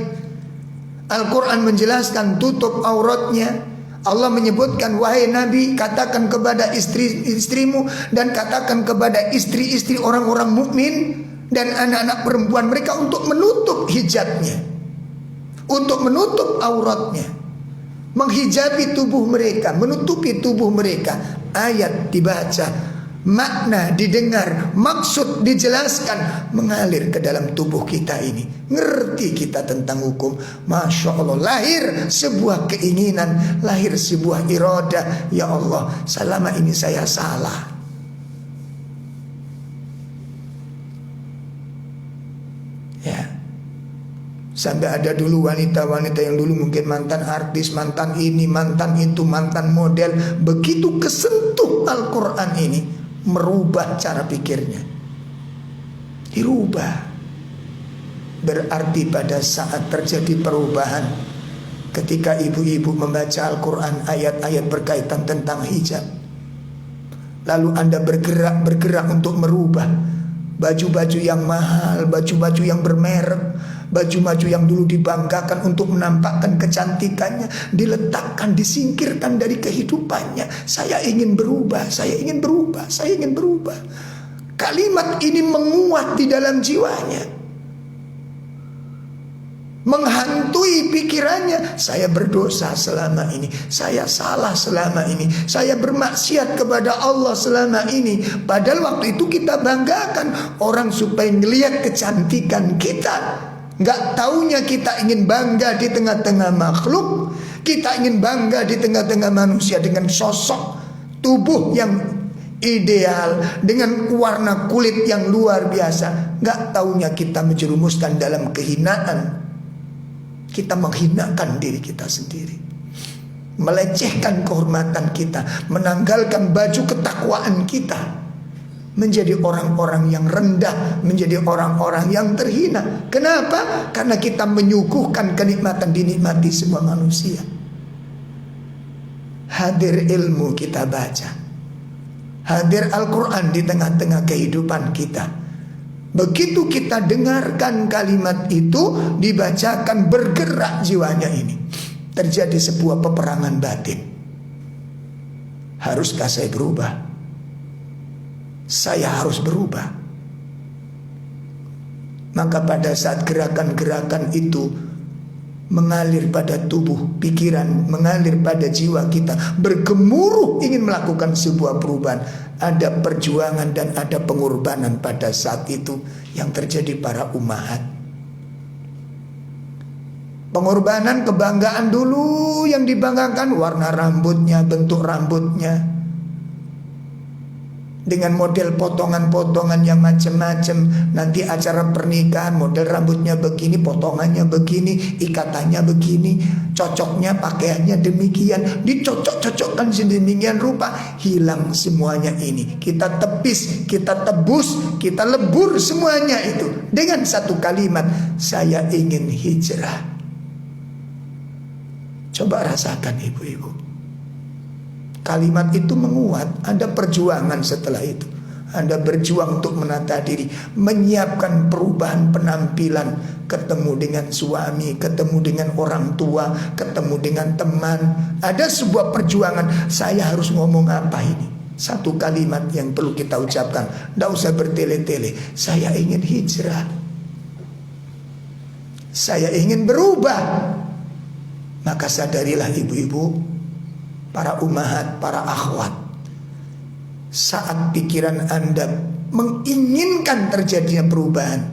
Al-Quran menjelaskan tutup auratnya. Allah menyebutkan, wahai Nabi, katakan kepada istri-istrimu dan katakan kepada istri-istri orang-orang mukmin dan anak-anak perempuan mereka untuk menutup hijabnya, untuk menutup auratnya, menghijabi tubuh mereka, menutupi tubuh mereka. Ayat dibaca, makna didengar, maksud dijelaskan, mengalir ke dalam tubuh kita ini. Ngerti kita tentang hukum. Masya Allah, lahir sebuah keinginan, lahir sebuah iradah. Ya Allah, selama ini saya salah. Ya. Sampai ada dulu wanita-wanita yang dulu mungkin mantan artis, mantan ini, mantan itu, mantan model. Begitu kesentuh Al-Quran ini, merubah cara pikirnya. Dirubah. Berarti pada saat terjadi perubahan, ketika ibu-ibu membaca Al-Quran, ayat-ayat berkaitan tentang hijab, lalu Anda bergerak untuk merubah baju-baju yang mahal, baju-baju yang bermerek, baju-baju yang dulu dibanggakan untuk menampakkan kecantikannya, diletakkan, disingkirkan dari kehidupannya. Saya ingin berubah, saya ingin berubah, saya ingin berubah. Kalimat ini menguat di dalam jiwanya, menghantui pikirannya. Saya berdosa selama ini, saya salah selama ini, saya bermaksiat kepada Allah selama ini. Padahal waktu itu kita banggakan orang supaya melihat kecantikan kita. Gak taunya kita ingin bangga di tengah-tengah makhluk, kita ingin bangga di tengah-tengah manusia dengan sosok tubuh yang ideal, dengan warna kulit yang luar biasa. Gak taunya kita menjerumuskan dalam kehinaan. Kita menghinakan diri kita sendiri, melecehkan kehormatan kita, menanggalkan baju ketakwaan kita, menjadi orang-orang yang rendah, menjadi orang-orang yang terhina. Kenapa? Karena kita menyuguhkan kenikmatan dinikmati semua manusia. Hadir ilmu kita baca, hadir Al-Quran di tengah-tengah kehidupan kita. Begitu kita dengarkan kalimat itu dibacakan, bergerak jiwanya ini. Terjadi sebuah peperangan batin. Haruskah saya berubah? Saya harus berubah. Maka pada saat gerakan-gerakan itu mengalir pada tubuh, pikiran, mengalir pada jiwa kita, bergemuruh ingin melakukan sebuah perubahan. Ada perjuangan dan ada pengorbanan pada saat itu yang terjadi para ummahat. Pengorbanan, kebanggaan dulu yang dibanggakan warna rambutnya, bentuk rambutnya, dengan model potongan-potongan yang macam-macam. Nanti acara pernikahan model rambutnya begini, potongannya begini, ikatannya begini, cocoknya pakaiannya demikian, dicocok-cocokkan sedemikian rupa. Hilang semuanya ini. Kita tepis, kita tebus, kita lebur semuanya itu dengan satu kalimat, saya ingin hijrah. Coba rasakan ibu-ibu, kalimat itu menguat. Ada perjuangan setelah itu. Anda berjuang untuk menata diri, menyiapkan perubahan penampilan, ketemu dengan suami, ketemu dengan orang tua, ketemu dengan teman. Ada sebuah perjuangan, saya harus ngomong apa ini? Satu kalimat yang perlu kita ucapkan, tidak usah bertele-tele. Saya ingin hijrah, saya ingin berubah. Maka sadarilah ibu-ibu, para ummahat, para akhwat, saat pikiran Anda menginginkan terjadinya perubahan,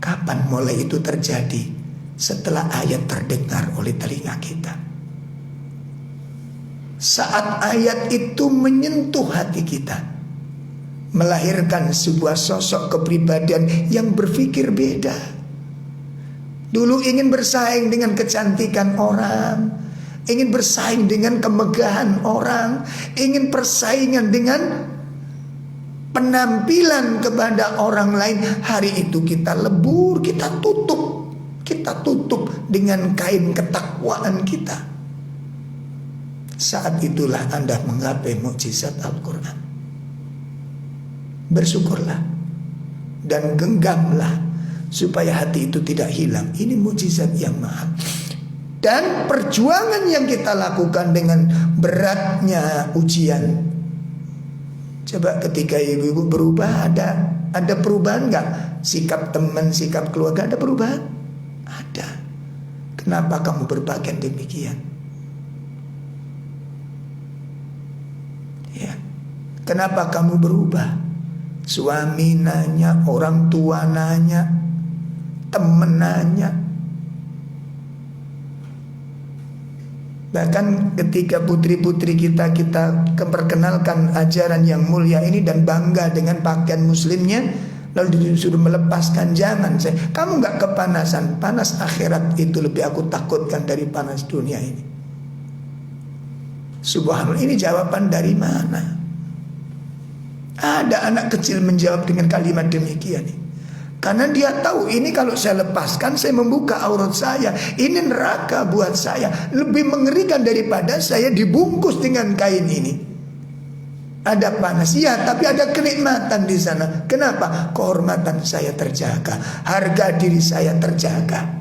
kapan mulai itu terjadi? Setelah ayat terdengar oleh telinga kita. Saat ayat itu menyentuh hati kita, melahirkan sebuah sosok kepribadian yang berpikir beda. Dulu ingin bersaing dengan kecantikan orang, ingin bersaing dengan kemegahan orang, ingin persaingan dengan penampilan kepada orang lain. Hari itu kita lebur, kita tutup dengan kain ketakwaan kita. Saat itulah Anda menggapai mukjizat Al-Quran. Bersyukurlah dan genggamlah supaya hati itu tidak hilang. Ini mukjizat yang mahal. Dan perjuangan yang kita lakukan dengan beratnya ujian. Coba ketika ibu-ibu berubah, ada perubahan nggak? Sikap teman, sikap keluarga, ada perubahan? Ada. Kenapa kamu berpakaian demikian? Ya. Kenapa kamu berubah? Suami nanya, orang tua nanya, temen nanya. Bahkan ketika putri-putri kita memperkenalkan ajaran yang mulia ini dan bangga dengan pakaian muslimnya, lalu disuruh melepaskan, jangan kamu gak kepanasan. Panas akhirat itu lebih aku takutkan dari panas dunia ini. Subhanallah, ini jawaban dari mana? Ada anak kecil menjawab dengan kalimat demikian. Karena dia tahu ini kalau saya lepaskan, saya membuka aurat saya. Ini neraka buat saya. Lebih mengerikan daripada saya dibungkus dengan kain ini. Ada panas, ya, tapi ada kenikmatan di sana. Kenapa? Kehormatan saya terjaga, harga diri saya terjaga.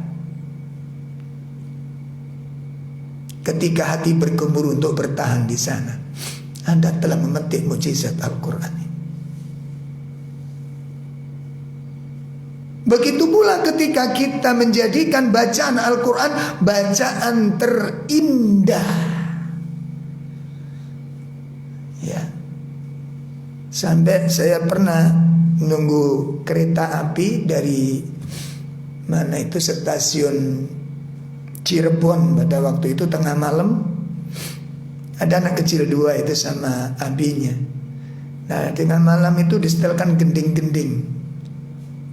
Ketika hati bergemuruh untuk bertahan di sana, Anda telah memetik mukjizat Al-Quran ini. Begitu pula ketika kita menjadikan bacaan Al-Quran bacaan terindah. Ya. Sampai saya pernah menunggu kereta api dari mana itu, stasiun Cirebon pada waktu itu tengah malam. Ada anak kecil dua itu sama abinya. Nah, tengah malam itu disetelkan gending-gending.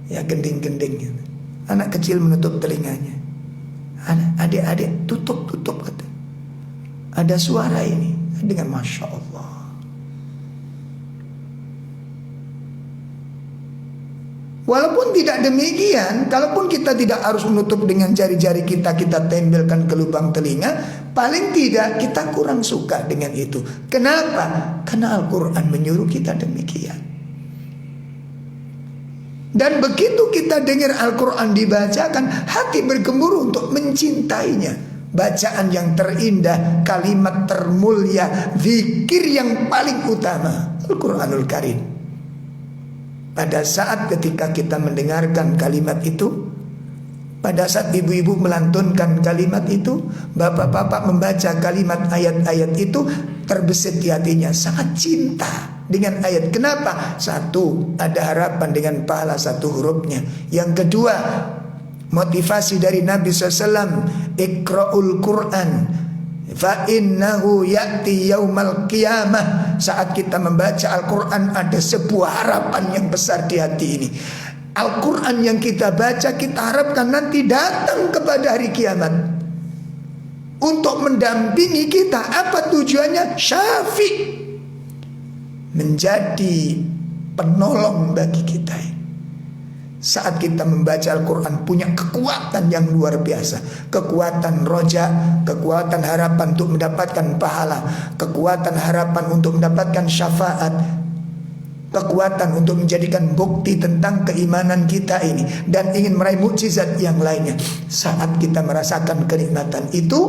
Ya, gending-gending gitu. Anak kecil menutup telinganya. Adik-adik tutup kata. Ada suara ini dengan Masya Allah. Walaupun tidak demikian, kalaupun kita tidak harus menutup dengan jari-jari kita tempelkan ke lubang telinga, paling tidak kita kurang suka dengan itu. Kenapa? Karena Al-Quran menyuruh kita demikian. Dan begitu kita dengar Al-Quran dibacakan, hati bergemuruh untuk mencintainya. Bacaan yang terindah, kalimat termulia, zikir yang paling utama, Al-Quranul Karim. Pada saat ketika kita mendengarkan kalimat itu, Pada saat ibu-ibu melantunkan kalimat itu, bapak-bapak membaca kalimat ayat-ayat itu, terbesit di hatinya, sangat cinta dengan ayat. Kenapa? Satu, ada harapan dengan pahala satu hurufnya. Yang kedua, motivasi dari Nabi SAW, Iqra'ul Quran fa innahu ya'ti yaumal qiyamah. Saat kita membaca Al-Quran, ada sebuah harapan yang besar di hati ini. Al-Quran yang kita baca, kita harapkan nanti datang kepada hari kiamat untuk mendampingi kita. Apa tujuannya? Syafi', menjadi penolong bagi kita. Saat kita membaca Al-Quran, punya kekuatan yang luar biasa. Kekuatan roja, kekuatan harapan untuk mendapatkan pahala, kekuatan harapan untuk mendapatkan syafaat, kekuatan untuk menjadikan bukti tentang keimanan kita ini, dan ingin meraih mukjizat yang lainnya. Saat kita merasakan kenikmatan itu,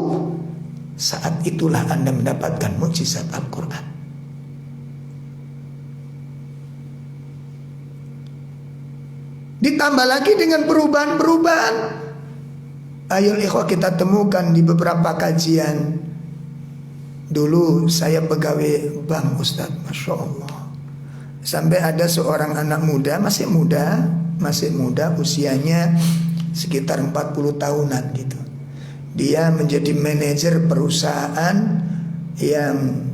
saat itulah Anda mendapatkan mukjizat Al-Quran. Ditambah lagi dengan perubahan-perubahan. Ayo ikhwah, kita temukan di beberapa kajian. Dulu saya pegawai bank, Ustaz, Masya Allah. Sampai ada seorang anak muda, masih muda usianya sekitar 40 tahunan gitu. Dia menjadi manajer perusahaan yang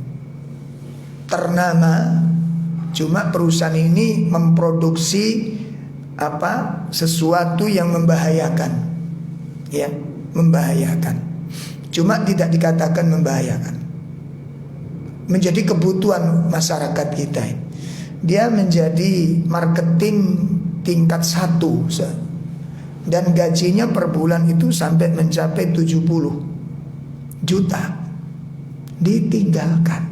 ternama. Cuma perusahaan ini memproduksi sesuatu yang membahayakan. Ya, membahayakan. Cuma tidak dikatakan membahayakan. Menjadi kebutuhan masyarakat kita. Dia menjadi marketing tingkat 1, dan gajinya per bulan itu sampai mencapai 70 juta. Ditinggalkan.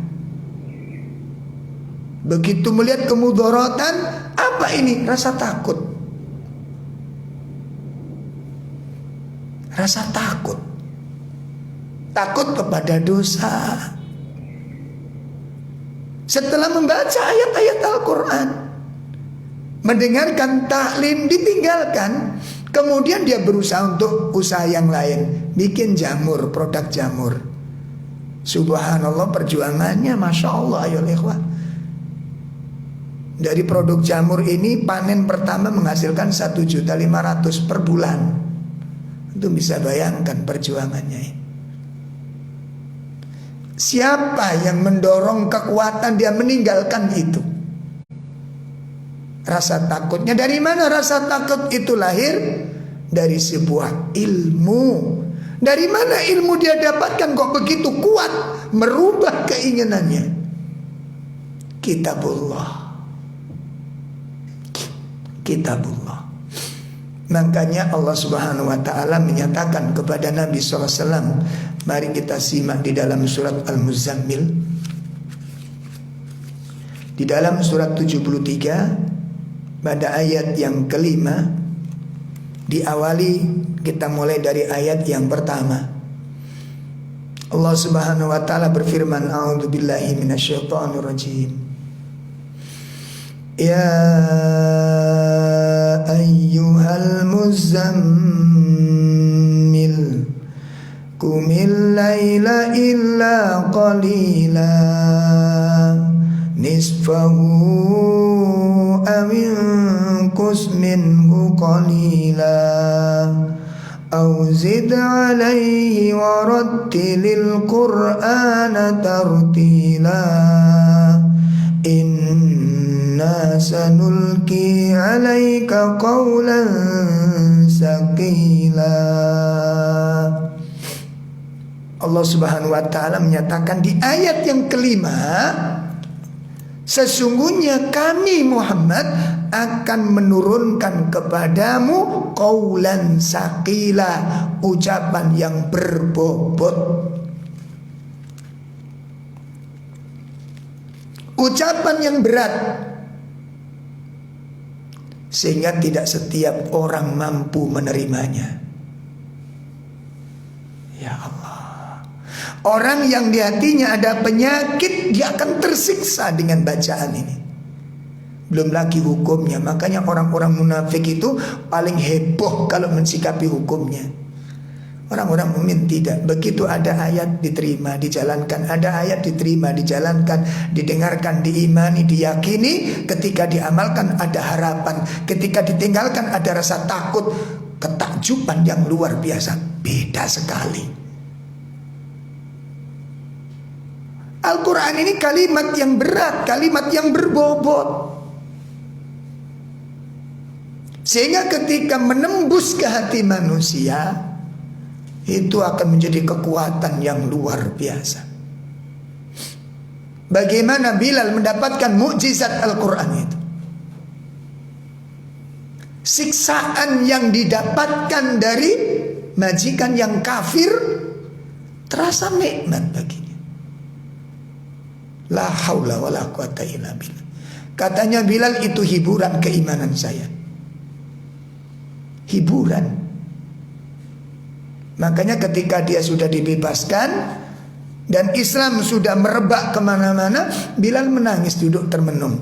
Begitu melihat kemudaratan, apa ini? Rasa takut. Rasa takut. Takut kepada dosa. Setelah membaca ayat-ayat Al-Quran, mendengarkan taklim, ditinggalkan. Kemudian dia berusaha untuk usaha yang lain, bikin jamur, produk jamur. Subhanallah, perjuangannya Masya Allah. Ayo ikhwah, dari produk jamur ini panen pertama menghasilkan 1.500.000 per bulan. Itu bisa bayangkan perjuangannya ini. Siapa yang mendorong kekuatan dia meninggalkan itu? Rasa takutnya dari mana? Rasa takut itu lahir dari sebuah ilmu. Dari mana ilmu dia dapatkan kok begitu kuat merubah keinginannya? Kitabullah. Kitabullah. Makanya Allah Subhanahu wa ta'ala menyatakan kepada Nabi SAW. Mari kita simak di dalam surat Al-Muzammil. Di dalam surat 73 pada ayat yang kelima, diawali kita mulai dari ayat yang pertama. Allah Subhanahu wa ta'ala berfirman, a'udzubillahi minasyaitonir rajim. Ya ayyuhal muzammil qumil laila illa qalila nisfahu awinqus minhu qalila aw zid alayhi warattilil qur'ana tartila inna sanulki alayka qawlan saqila. Allah Subhanahu wa ta'ala menyatakan di ayat yang kelima, sesungguhnya kami Muhammad akan menurunkan kepadamu qaulan saqila, ucapan yang berbobot, ucapan yang berat, sehingga tidak setiap orang mampu menerimanya. Ya Allah, orang yang di hatinya ada penyakit, dia akan tersiksa dengan bacaan ini. belum lagi hukumnya. Makanya orang-orang munafik itu paling heboh kalau mensikapi hukumnya. Orang-orang mukmin tidak. Begitu ada ayat diterima, dijalankan. Ada ayat diterima, dijalankan, didengarkan, diimani, diyakini. Ketika diamalkan ada harapan. Ketika ditinggalkan ada rasa takut, ketakjuban yang luar biasa. Beda sekali. Al-Quran ini kalimat yang berat, kalimat yang berbobot. Sehingga ketika menembus ke hati manusia, itu akan menjadi kekuatan yang luar biasa. Bagaimana Bilal mendapatkan mukjizat Al-Quran itu? Siksaan yang didapatkan dari majikan yang kafir terasa nikmat baginya. La haula wala quwata illa billah. Katanya Bilal, itu hiburan keimanan saya. Hiburan. Makanya ketika dia sudah dibebaskan dan Islam sudah merebak kemana-mana, Bilal menangis duduk termenung.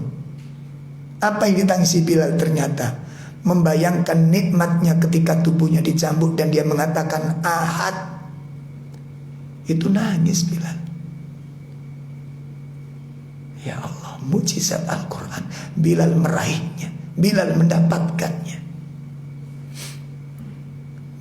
Apa yang ditangisi Bilal? Ternyata membayangkan nikmatnya ketika tubuhnya dicambuk dan dia mengatakan ahad. Itu nangis Bilal. Ya Allah, mukjizat Al-Quran. Bilal meraihnya, Bilal mendapatkannya.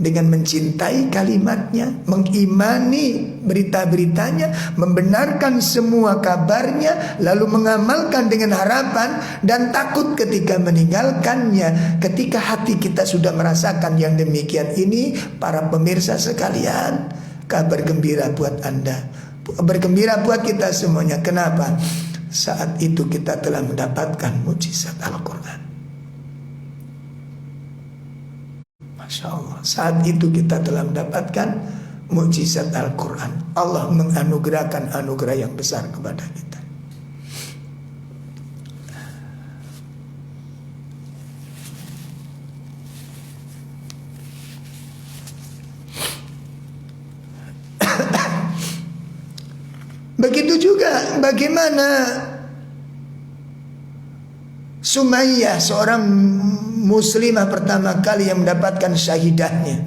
Dengan mencintai kalimatnya, mengimani berita-beritanya, membenarkan semua kabarnya, lalu mengamalkan dengan harapan dan takut ketika meninggalkannya. Ketika hati kita sudah merasakan yang demikian ini, para pemirsa sekalian, kabar gembira buat Anda, bergembira buat kita semuanya. Kenapa? Saat itu kita telah mendapatkan mukjizat Al-Quran. Masya Allah, saat itu kita telah mendapatkan mukjizat Al-Quran. Allah menganugerahkan anugerah yang besar kepada kita. Begitu juga bagaimana Sumayyah, seorang muslimah pertama kali yang mendapatkan syahidahnya,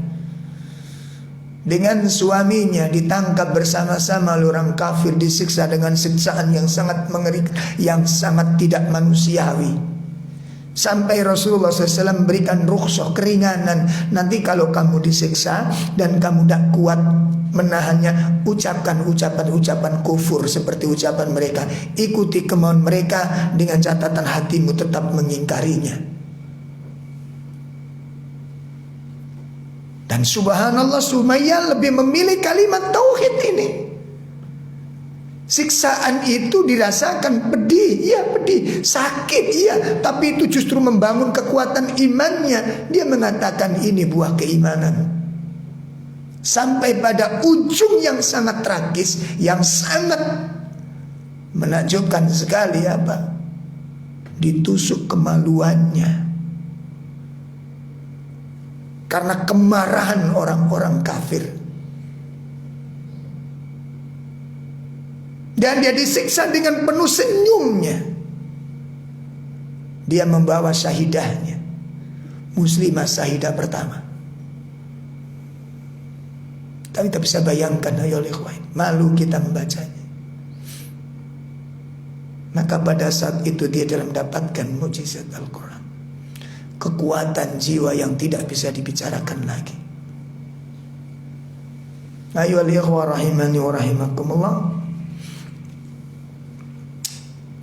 dengan suaminya ditangkap bersama-sama oleh orang kafir, disiksa dengan siksaan yang sangat mengerikan, yang sangat tidak manusiawi. Sampai Rasulullah SAW memberikan rukhsah, keringanan, nanti kalau kamu disiksa dan kamu tidak kuat menahannya, ucapkan ucapan-ucapan kufur seperti ucapan mereka, ikuti kemauan mereka dengan catatan hatimu tetap mengingkarinya. Dan subhanallah, Sumayyah lebih memilih kalimat tauhid ini. Siksaan itu dirasakan pedih, iya pedih, sakit, iya, tapi itu justru membangun kekuatan imannya. Dia mengatakan ini buah keimanan. Sampai pada ujung yang sangat tragis, yang sangat menakjubkan sekali, apa? Ditusuk kemaluannya karena kemarahan orang-orang kafir. Dan dia disiksa dengan penuh senyumnya. Dia membawa syahidahnya, muslimah syahidah pertama. Tapi tak bisa bayangkan, ayo ikhwan, malu kita membacanya. Maka pada saat itu dia telah mendapatkan mukjizat Al-Quran, kekuatan jiwa yang tidak bisa dibicarakan lagi. Ayo ikhwan rahimani wa rahimakumullah.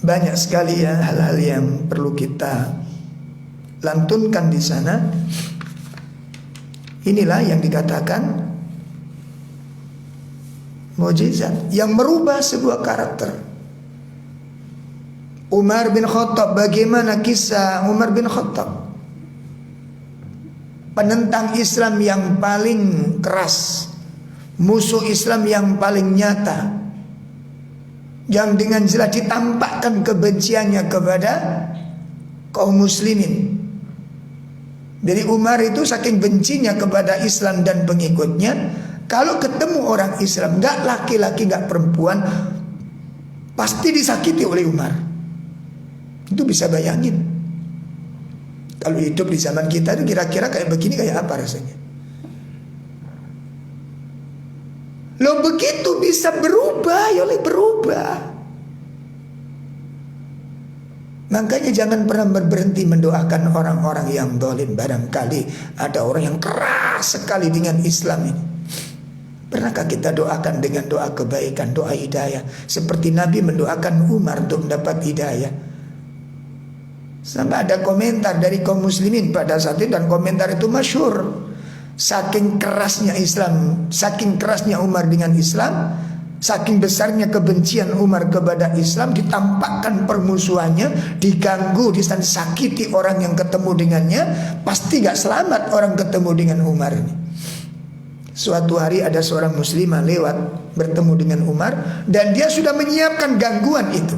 Banyak sekali ya hal-hal yang perlu kita lantunkan di sana. Inilah yang dikatakan mukjizat yang merubah sebuah karakter. Umar bin Khattab, bagaimana kisah Umar bin Khattab, penentang Islam yang paling keras, musuh Islam yang paling nyata, yang dengan jelas ditampakkan kebenciannya kepada kaum muslimin. Jadi Umar itu saking bencinya kepada Islam dan pengikutnya, kalau ketemu orang Islam, gak laki-laki gak perempuan, pasti disakiti oleh Umar. Itu bisa bayangin. Kalau hidup di zaman kita itu kira-kira kayak begini kayak apa rasanya? Loh begitu bisa berubah, ya oleh berubah. Makanya jangan pernah berhenti mendoakan orang-orang yang zalim. Barangkali ada orang yang keras sekali dengan Islam ini. Pernahkah kita doakan dengan doa kebaikan, doa hidayah, seperti Nabi mendoakan Umar untuk mendapat hidayah? Sampai ada komentar dari kaum muslimin pada saat itu, dan komentar itu masyhur. Saking kerasnya Islam, saking kerasnya Umar dengan Islam, saking besarnya kebencian Umar kepada Islam, ditampakkan permusuhannya, diganggu, disakiti orang yang ketemu dengannya, pasti gak selamat orang ketemu dengan Umar ini. Suatu hari ada seorang muslimah lewat bertemu dengan Umar, dan dia sudah menyiapkan gangguan itu.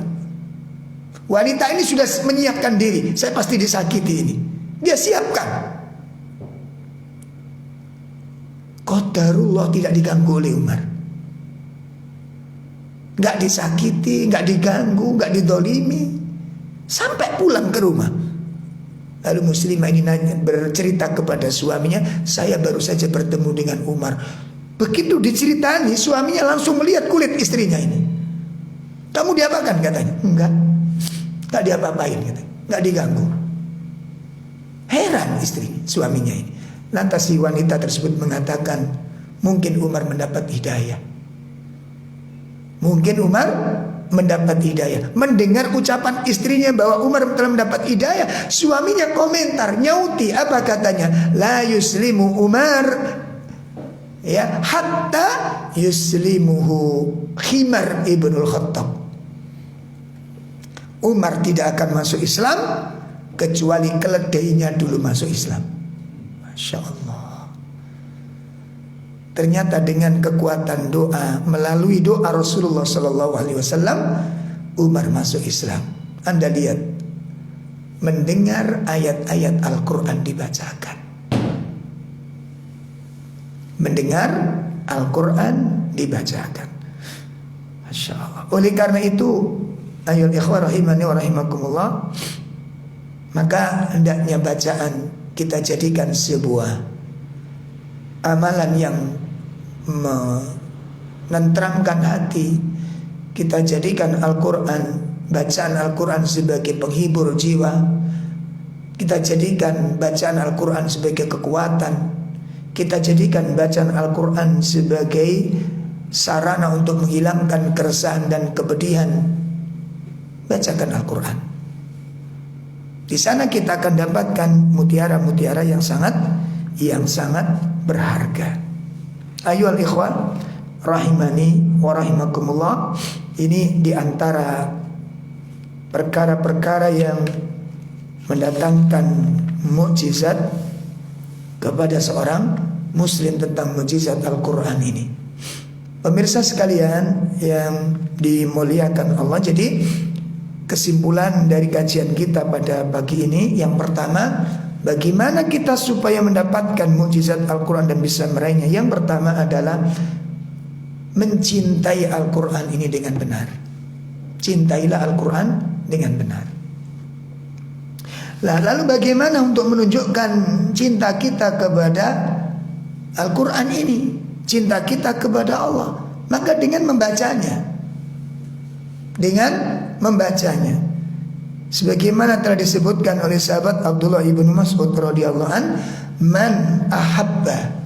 Wanita ini sudah menyiapkan diri, saya pasti disakiti ini. Dia siapkan. Qadarullah tidak diganggu oleh Umar. Gak disakiti, gak diganggu, gak didolimi, sampai pulang ke rumah. Lalu muslimah ini bercerita kepada suaminya, saya baru saja bertemu dengan Umar. Begitu diceritani, suaminya langsung melihat kulit istrinya ini. Kamu diapakan katanya? Enggak, gak diapa-apain katanya, gak diganggu. Heran istri suaminya ini. Lantas si wanita tersebut mengatakan, mungkin Umar mendapat hidayah. Mungkin Umar mendapat hidayah. Mendengar ucapan istrinya bahwa Umar telah mendapat hidayah, suaminya komentar, nyauti, apa katanya? La yuslimu Umar, ya, hatta yuslimuhu Khimar ibnul Khattab. Umar tidak akan masuk Islam kecuali keledainya dulu masuk Islam. Masya Allah. Ternyata dengan kekuatan doa, melalui doa Rasulullah SAW, Umar masuk Islam. Anda lihat, mendengar ayat-ayat Al-Quran dibacakan, mendengar Al-Quran dibacakan. Masya Allah. Oleh karena itu, ayyuhal ikhwah rahimani wa rahimakumullah, maka hendaknya bacaan kita jadikan sebuah amalan yang menenteramkan hati. Kita jadikan Al-Quran, bacaan Al-Quran sebagai penghibur jiwa. Kita jadikan bacaan Al-Quran sebagai kekuatan. Kita jadikan bacaan Al-Quran sebagai sarana untuk menghilangkan keresahan dan kepedihan. Bacakan Al-Quran. Di sana kita akan dapatkan mutiara-mutiara yang sangat berharga. Ayyuhal ikhwan rahimani wa rahimakumullah, ini diantara perkara-perkara yang mendatangkan mukjizat kepada seorang muslim tentang mukjizat Al-Quran ini. Pemirsa sekalian yang dimuliakan Allah, jadi kesimpulan dari kajian kita pada pagi ini, yang pertama, bagaimana kita supaya mendapatkan mukjizat Al-Quran dan bisa meraihnya? Yang pertama adalah mencintai Al-Quran ini dengan benar. Cintailah Al-Quran dengan benar. Lalu bagaimana untuk menunjukkan cinta kita kepada Al-Quran ini, cinta kita kepada Allah? Maka dengan membacanya. Dengan membacanya. Sebagaimana telah disebutkan oleh sahabat Abdullah ibnu Mas'ud radhiyallahu an, man ahabba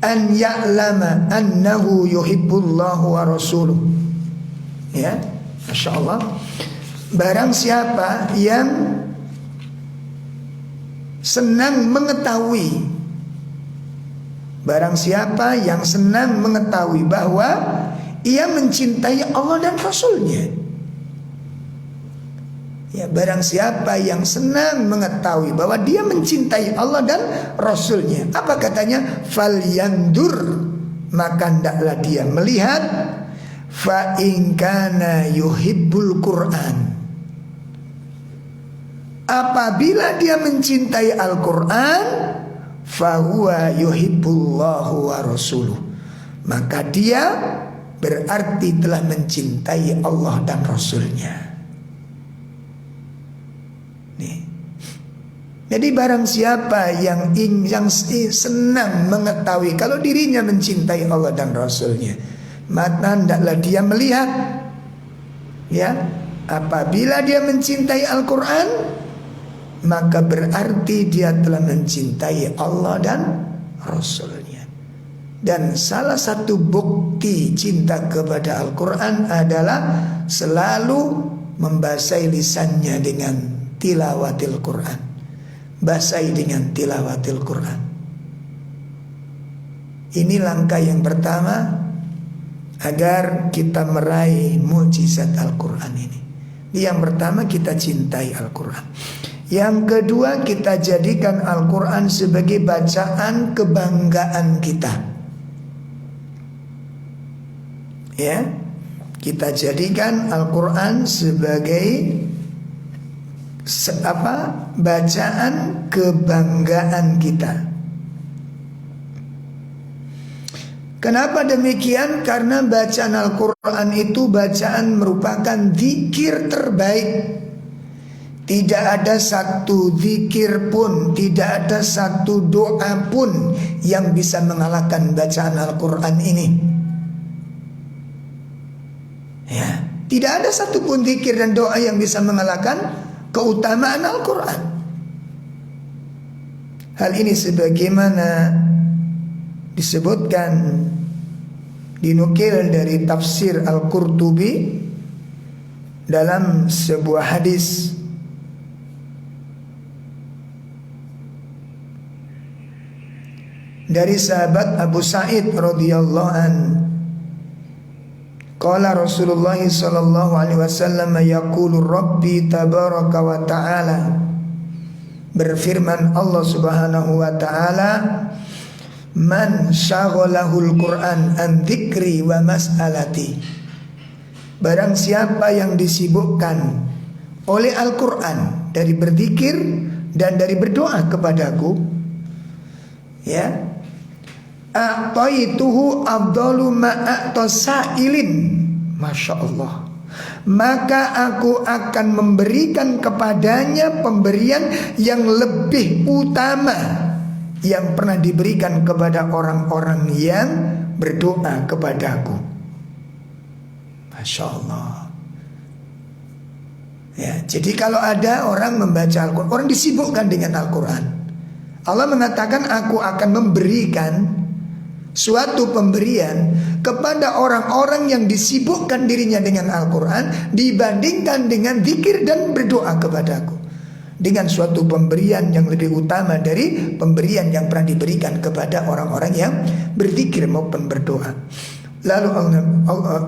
an ya'lama annahu yuhibbullahu wa rasuluh. Ya, Masya Allah. Barang siapa yang senang mengetahui, barang siapa yang senang mengetahui bahwa ia mencintai Allah dan Rasulnya. Ya, barang siapa yang senang mengetahui bahwa dia mencintai Allah dan Rasulnya, apa katanya? Falyandur, maka hendaklah dia melihat, fa in kana yuhibbul Quran, apabila dia mencintai Al-Quran, fahuwa yuhibbullahu wa rasuluh, maka dia berarti telah mencintai Allah dan Rasulnya. Nih, Jadi barang siapa yang senang mengetahui kalau dirinya mencintai Allah dan Rasulnya, maka hendaklah dia melihat, ya, apabila dia mencintai Al-Quran, maka berarti dia telah mencintai Allah dan Rasulnya. Dan salah satu bukti cinta kepada Al-Quran adalah selalu membasahi lisannya dengan tilawatil Quran. Basahi dengan tilawatil Quran. Ini langkah yang pertama agar kita meraih mukjizat Al-Quran ini. Yang pertama, kita cintai Al-Quran. Yang kedua, kita jadikan Al-Quran sebagai bacaan kebanggaan kita. Ya, kita jadikan Al-Quran sebagai bacaan kebanggaan kita. Kenapa demikian? Karena bacaan Al-Quran itu bacaan merupakan zikir terbaik. Tidak ada satu zikir pun, tidak ada satu doa pun yang bisa mengalahkan bacaan Al-Quran ini. Ya, tidak ada satupun zikir dan doa yang bisa mengalahkan keutamaan Al-Quran. Hal ini sebagaimana disebutkan, dinukil dari tafsir Al-Qurtubi dalam sebuah hadis dari sahabat Abu Sa'id radhiyallahu an. Qala Rasulullah sallallahu alaihi wasallam, yaqulu Rabbi tabaraka wa ta'ala, berfirman Allah Subhanahu wa ta'ala, man syaghalahul Qur'an an dzikri wa mas'alati, barang siapa yang disibukkan oleh Al-Quran dari berzikir dan dari berdoa kepadaku, ya, a'taituhu afdalu ma a'tasailin, Masya Allah, maka aku akan memberikan kepadanya pemberian yang lebih utama yang pernah diberikan kepada orang-orang yang berdoa kepadaku. Masya Allah. Ya, jadi kalau ada orang membaca Al-Quran, orang disibukkan dengan Al-Quran, Allah mengatakan aku akan memberikan suatu pemberian kepada orang-orang yang disibukkan dirinya dengan Al-Quran dibandingkan dengan zikir dan berdoa kepadaku, dengan suatu pemberian yang lebih utama dari pemberian yang pernah diberikan kepada orang-orang yang berzikir maupun berdoa. Lalu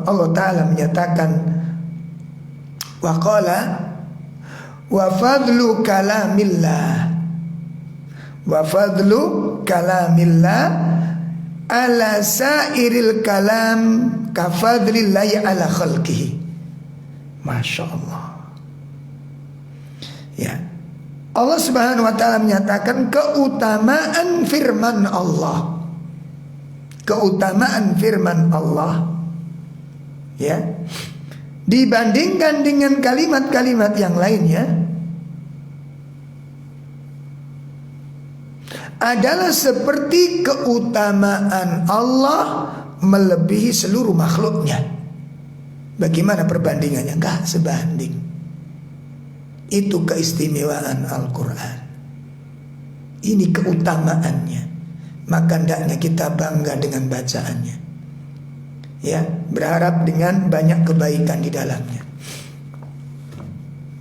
Allah Ta'ala menyatakan, wa qala wa fadlu kalamillah, wa fadlu kalamillah ala sairil kalam kafadlillahi ala khalqihi. Masya Allah. Ya, Allah Subhanahu wa ta'ala menyatakan keutamaan firman Allah. Keutamaan firman Allah, ya, dibandingkan dengan kalimat-kalimat yang lainnya adalah seperti keutamaan Allah melebihi seluruh makhluknya. Bagaimana perbandingannya? Enggak sebanding. Itu keistimewaan Al-Quran. Ini keutamaannya. Maka hendaknya kita bangga dengan bacaannya, ya, berharap dengan banyak kebaikan di dalamnya.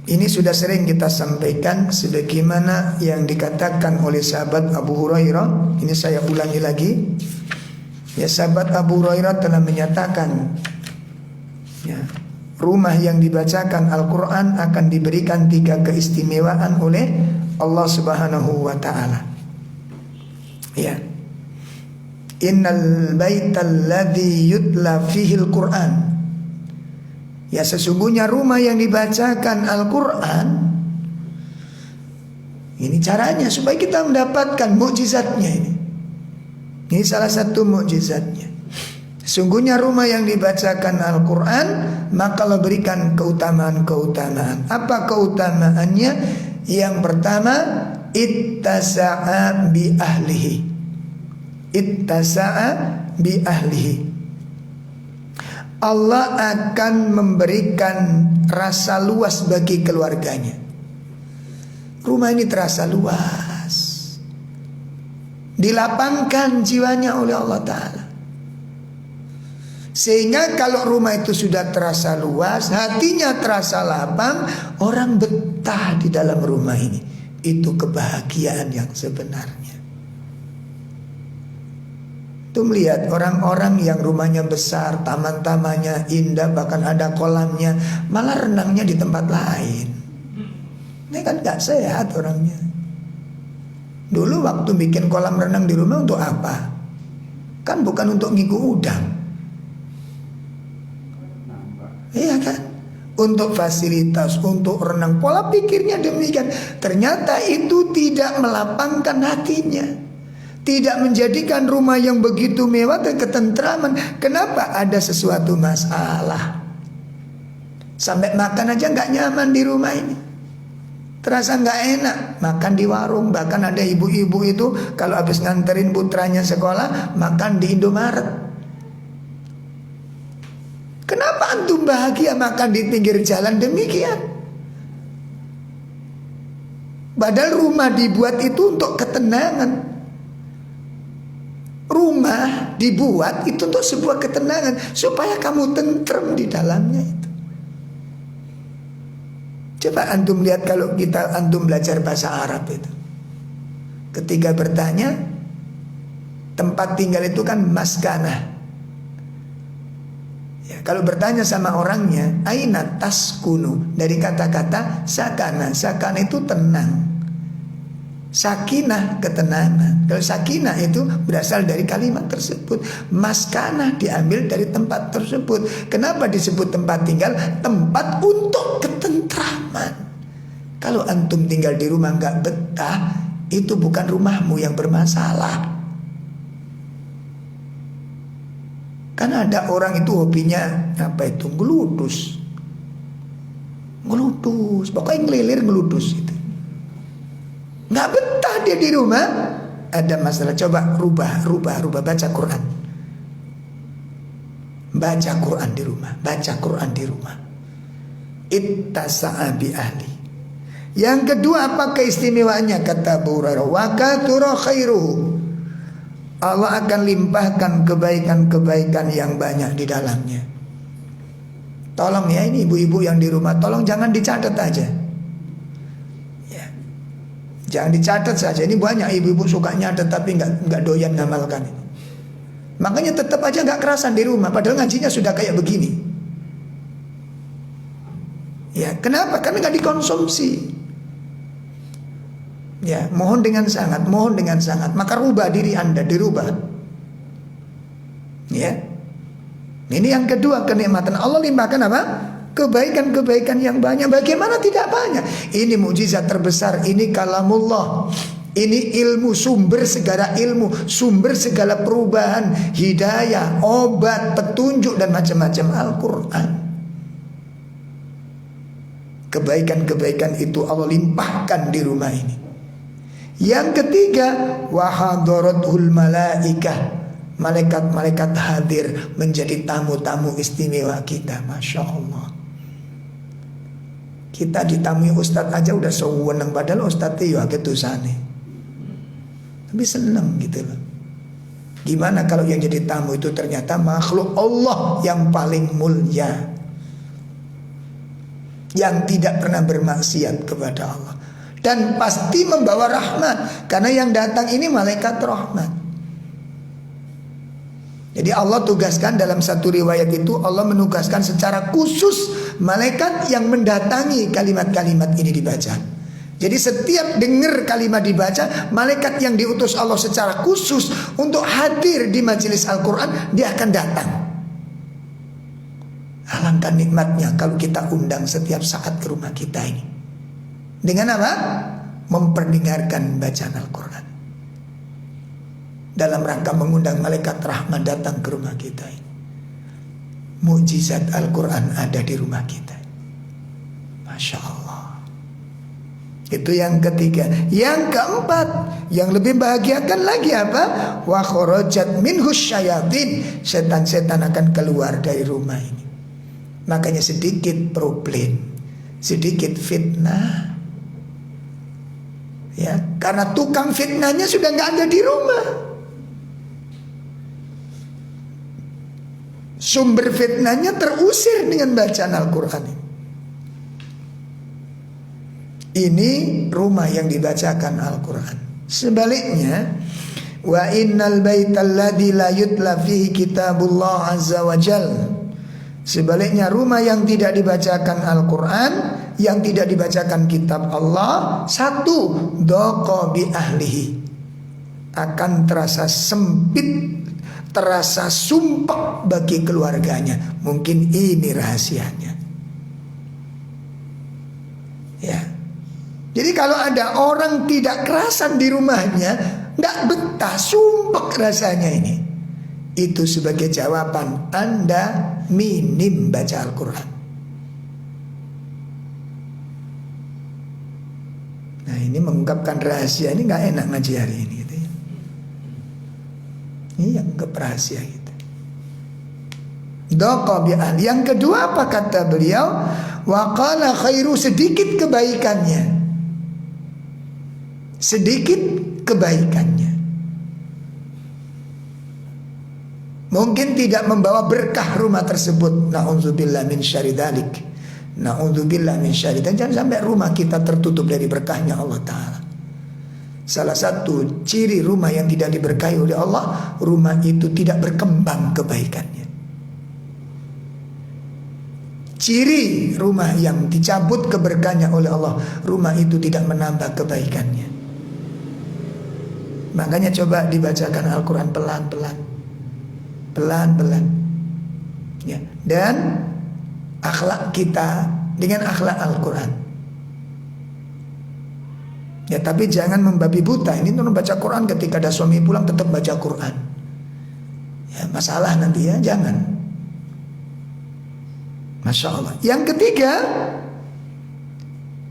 Ini sudah sering kita sampaikan sebagaimana yang dikatakan oleh sahabat Abu Hurairah. Ini saya ulangi lagi. Ya, sahabat Abu Hurairah telah menyatakan, ya, rumah yang dibacakan Al-Quran akan diberikan 3 keistimewaan oleh Allah Subhanahu wa ta'ala. Ya, innal baital ladzi yutla fihil Qur'an, ya, sesungguhnya rumah yang dibacakan Al-Quran, ini caranya supaya kita mendapatkan mukjizatnya ini. Ini salah satu mukjizatnya. Sesungguhnya rumah yang dibacakan Al-Quran, maka Allah berikan keutamaan-keutamaan. Apa keutamaannya? Yang pertama, ittasa'a bi ahlihi. Ittasa'a bi ahlihi. Allah akan memberikan rasa luas bagi keluarganya. Rumah ini terasa luas, dilapangkan jiwanya oleh Allah Ta'ala. Sehingga kalau rumah itu sudah terasa luas, hatinya terasa lapang, orang betah di dalam rumah ini. Itu kebahagiaan yang sebenarnya. Itu melihat orang-orang yang rumahnya besar, taman-tamannya indah, bahkan ada kolamnya, malah renangnya di tempat lain. Ini kan gak sehat orangnya. Dulu waktu bikin kolam renang di rumah untuk apa? Kan bukan untuk ngiku udang. Iya kan? Untuk fasilitas, untuk renang. Pola pikirnya demikian. Ternyata itu tidak melapangkan hatinya, tidak menjadikan rumah yang begitu mewah dan ketentraman. Kenapa? Ada sesuatu masalah. Sampai makan aja gak nyaman di rumah ini, terasa gak enak. Makan di warung. Bahkan ada ibu-ibu itu kalau habis nganterin putranya sekolah, makan di Indomaret. Kenapa antum bahagia makan di pinggir jalan demikian? Padahal rumah dibuat itu untuk ketenangan. Rumah dibuat itu untuk sebuah ketenangan, supaya kamu tentrem di dalamnya itu. Coba antum lihat kalau antum belajar bahasa Arab itu. Ketika bertanya, tempat tinggal itu kan maskanah. Ya, kalau bertanya sama orangnya, aina taskunu, dari kata-kata sakana. Sakana itu tenang. Sakinah ketenangan. Kalau sakinah itu berasal dari kalimat tersebut. Maskanah diambil dari tempat tersebut. Kenapa disebut tempat tinggal? Tempat untuk ketentraman. Kalau antum tinggal di rumah gak betah, itu bukan rumahmu yang bermasalah. Kan ada orang itu hobinya apa itu? Ngeludus. Pokoknya ngelilir ngeludus itu. Nggak betah dia di rumah, ada masalah. Coba rubah, baca Quran. Baca Quran di rumah. Ittasa'a bi ahli. Yang kedua, apa keistimewaannya? Kata Abu Hurairah, wa kathura khairuhu. Allah akan limpahkan kebaikan-kebaikan yang banyak di dalamnya. Tolong ya, ini ibu-ibu yang di rumah, tolong jangan dicatat aja. Jangan dicatat saja. Ini banyak ibu-ibu suka nyatet tapi nggak doyan ngamalkan. Makanya tetap aja nggak kerasan di rumah, padahal ngajinya sudah kayak begini. Ya, kenapa? Karena nggak dikonsumsi. Ya, mohon dengan sangat. Maka rubah diri Anda, dirubah. Ya, ini yang kedua kenikmatan Allah limpahkan apa? Kebaikan-kebaikan yang banyak. Bagaimana tidak banyak? Ini mukjizat terbesar. Ini kalamullah. Ini ilmu, sumber segala ilmu, sumber segala perubahan, hidayah, obat, petunjuk dan macam-macam Al-Quran. Kebaikan-kebaikan itu Allah limpahkan di rumah ini. Yang ketiga, wahadaratul malaikah. Malaikat-malaikat hadir menjadi tamu-tamu istimewa kita. Masya Allah. Kita ditamui ustadz aja udah sewenang, padahal ustadz itu agak tusane. Tapi seneng gitu loh. Gimana kalau yang jadi tamu itu ternyata makhluk Allah yang paling mulia, yang tidak pernah bermaksiat kepada Allah, dan pasti membawa rahmat, karena yang datang ini malaikat rahmat. Jadi Allah tugaskan dalam satu riwayat itu, Allah menugaskan secara khusus malaikat yang mendatangi kalimat-kalimat ini dibaca. Jadi setiap dengar kalimat dibaca, malaikat yang diutus Allah secara khusus untuk hadir di majelis Al-Quran, dia akan datang. Alangkah nikmatnya kalau kita undang setiap saat ke rumah kita ini. Dengan apa? Memperdengarkan bacaan Al-Quran. Dalam rangka mengundang malaikat rahmat datang ke rumah kita ini. Mukjizat Al-Quran ada di rumah kita. Masya Allah. Itu yang ketiga. Yang keempat, yang lebih bahagiakan lagi apa? Wa kharajat minhus syayatin. Setan-setan akan keluar dari rumah ini. Makanya sedikit problem, sedikit fitnah, ya, karena tukang fitnahnya sudah nggak ada di rumah. Sumber fitnahnya terusir dengan bacaan Al-Quran ini. Ini rumah yang dibacakan Al-Quran. Sebaliknya, wa innal baital ladzi la yutla fihi kitabullah azza wa jalla. Sebaliknya, rumah yang tidak dibacakan Al-Quran, yang tidak dibacakan kitab Allah, satu, dhaqa bi ahlihi, akan terasa sempit, terasa sumpek bagi keluarganya. Mungkin ini rahasianya, ya. Jadi kalau ada orang tidak kerasan di rumahnya, nggak betah, sumpek rasanya ini. Itu sebagai jawaban Anda minim baca Al-Quran. Nah, ini mengungkapkan rahasia. Ini nggak enak ngaji hari ini gitu ya. Ini yang ke rahasia gitu. Yang kedua apa kata beliau? Wa qala khairu, sedikit kebaikannya. Sedikit kebaikannya. Mungkin tidak membawa berkah rumah tersebut. Na'udzubillah min syarri dzalik. Na'udzubillah min syarri. Dan jangan sampai rumah kita tertutup dari berkahnya Allah Ta'ala. Salah satu ciri rumah yang tidak diberkahi oleh Allah, rumah itu tidak berkembang kebaikannya. Ciri rumah yang dicabut keberkahannya oleh Allah, rumah itu tidak menambah kebaikannya. Makanya coba dibacakan Al-Quran pelan-pelan, pelan-pelan, ya. Dan akhlak kita dengan akhlak Al-Quran, ya. Tapi jangan membabi buta. Ini tuh baca Quran ketika ada suami pulang tetap baca Quran, ya, masalah nanti ya. Jangan. Masya Allah. Yang ketiga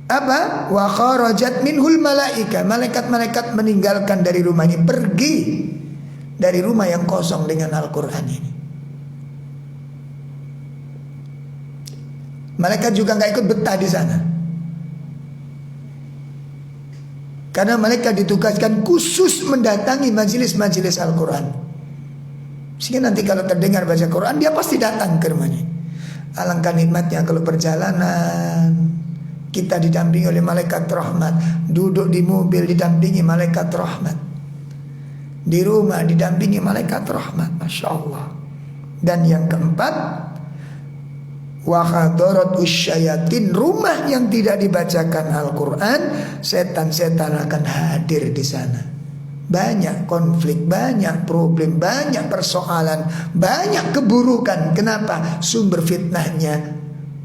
apa? Wa kharajat minhul malaika. Malaikat-malaikat meninggalkan dari rumah ini, pergi dari rumah yang kosong dengan Al-Quran ini. Malaikat juga nggak ikut betah di sana, karena malaikat ditugaskan khusus mendatangi majelis-majelis Al-Quran. Sehingga nanti kalau terdengar baca Quran, dia pasti datang ke rumahnya. Alangkah nikmatnya kalau perjalanan kita didampingi oleh malaikat rahmat, duduk di mobil didampingi malaikat rahmat, di rumah didampingi malaikat rahmat. Masya Allah. Dan yang keempat, wa hadarat usyayatin, rumah yang tidak dibacakan Al-Quran, setan-setan akan hadir di sana. Banyak konflik, banyak problem, banyak persoalan, banyak keburukan. Kenapa? Sumber fitnahnya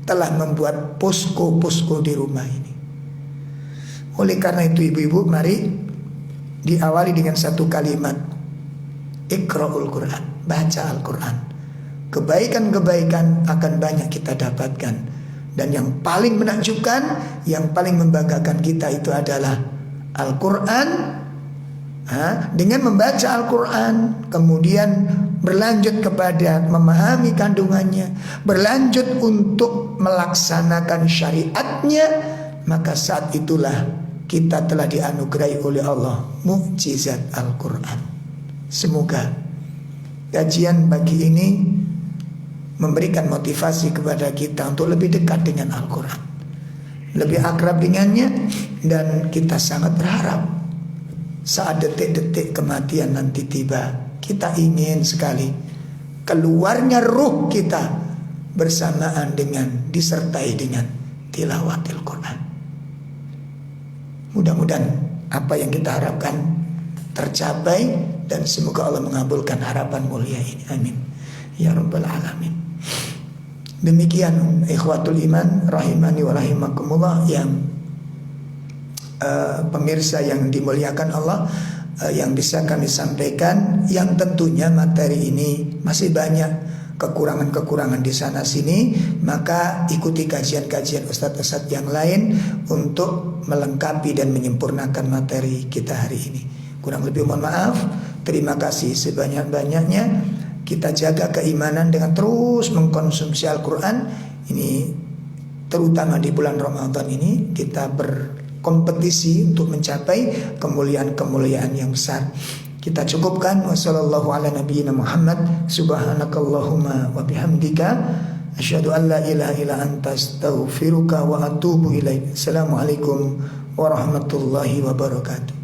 telah membuat posko-posko di rumah ini. Oleh karena itu ibu-ibu, mari diawali dengan satu kalimat, Iqra'ul Quran, baca Al-Quran. Kebaikan-kebaikan akan banyak kita dapatkan. Dan yang paling menakjubkan, yang paling membanggakan kita itu adalah Al-Quran. Dengan membaca Al-Quran, kemudian berlanjut kepada memahami kandungannya, berlanjut untuk melaksanakan syariatnya, maka saat itulah kita telah dianugerahi oleh Allah mukjizat Al-Quran. Semoga kajian pagi ini memberikan motivasi kepada kita untuk lebih dekat dengan Al-Quran, lebih akrab dengannya. Dan kita sangat berharap saat detik-detik kematian nanti tiba, kita ingin sekali keluarnya ruh kita bersamaan dengan, disertai dengan tilawatil Quran. Mudah-mudahan apa yang kita harapkan tercapai, dan semoga Allah mengabulkan harapan mulia ini. Amin ya rabbal alamin. Demikian ikhwatul iman rahimani wa rahimakumullah, yang pemirsa yang dimuliakan Allah, yang bisa kami sampaikan, yang tentunya materi ini masih banyak kekurangan-kekurangan di sana sini, maka ikuti kajian-kajian ustadz-ustadz yang lain untuk melengkapi dan menyempurnakan materi kita hari ini. Kurang lebih mohon maaf. Terima kasih sebanyak-banyaknya. Kita jaga keimanan dengan terus mengkonsumsi Al-Quran. Ini terutama di bulan Ramadan ini kita berkompetisi untuk mencapai kemuliaan-kemuliaan yang besar. Kita cukupkan. Wassallallahu ala nabiyyina Muhammad. Subhanakallahumma wa bihamdika asyhadu an la ilaha illa anta astaghfiruka wa atubu ilaik. Assalamualaikum warahmatullahi wabarakatuh.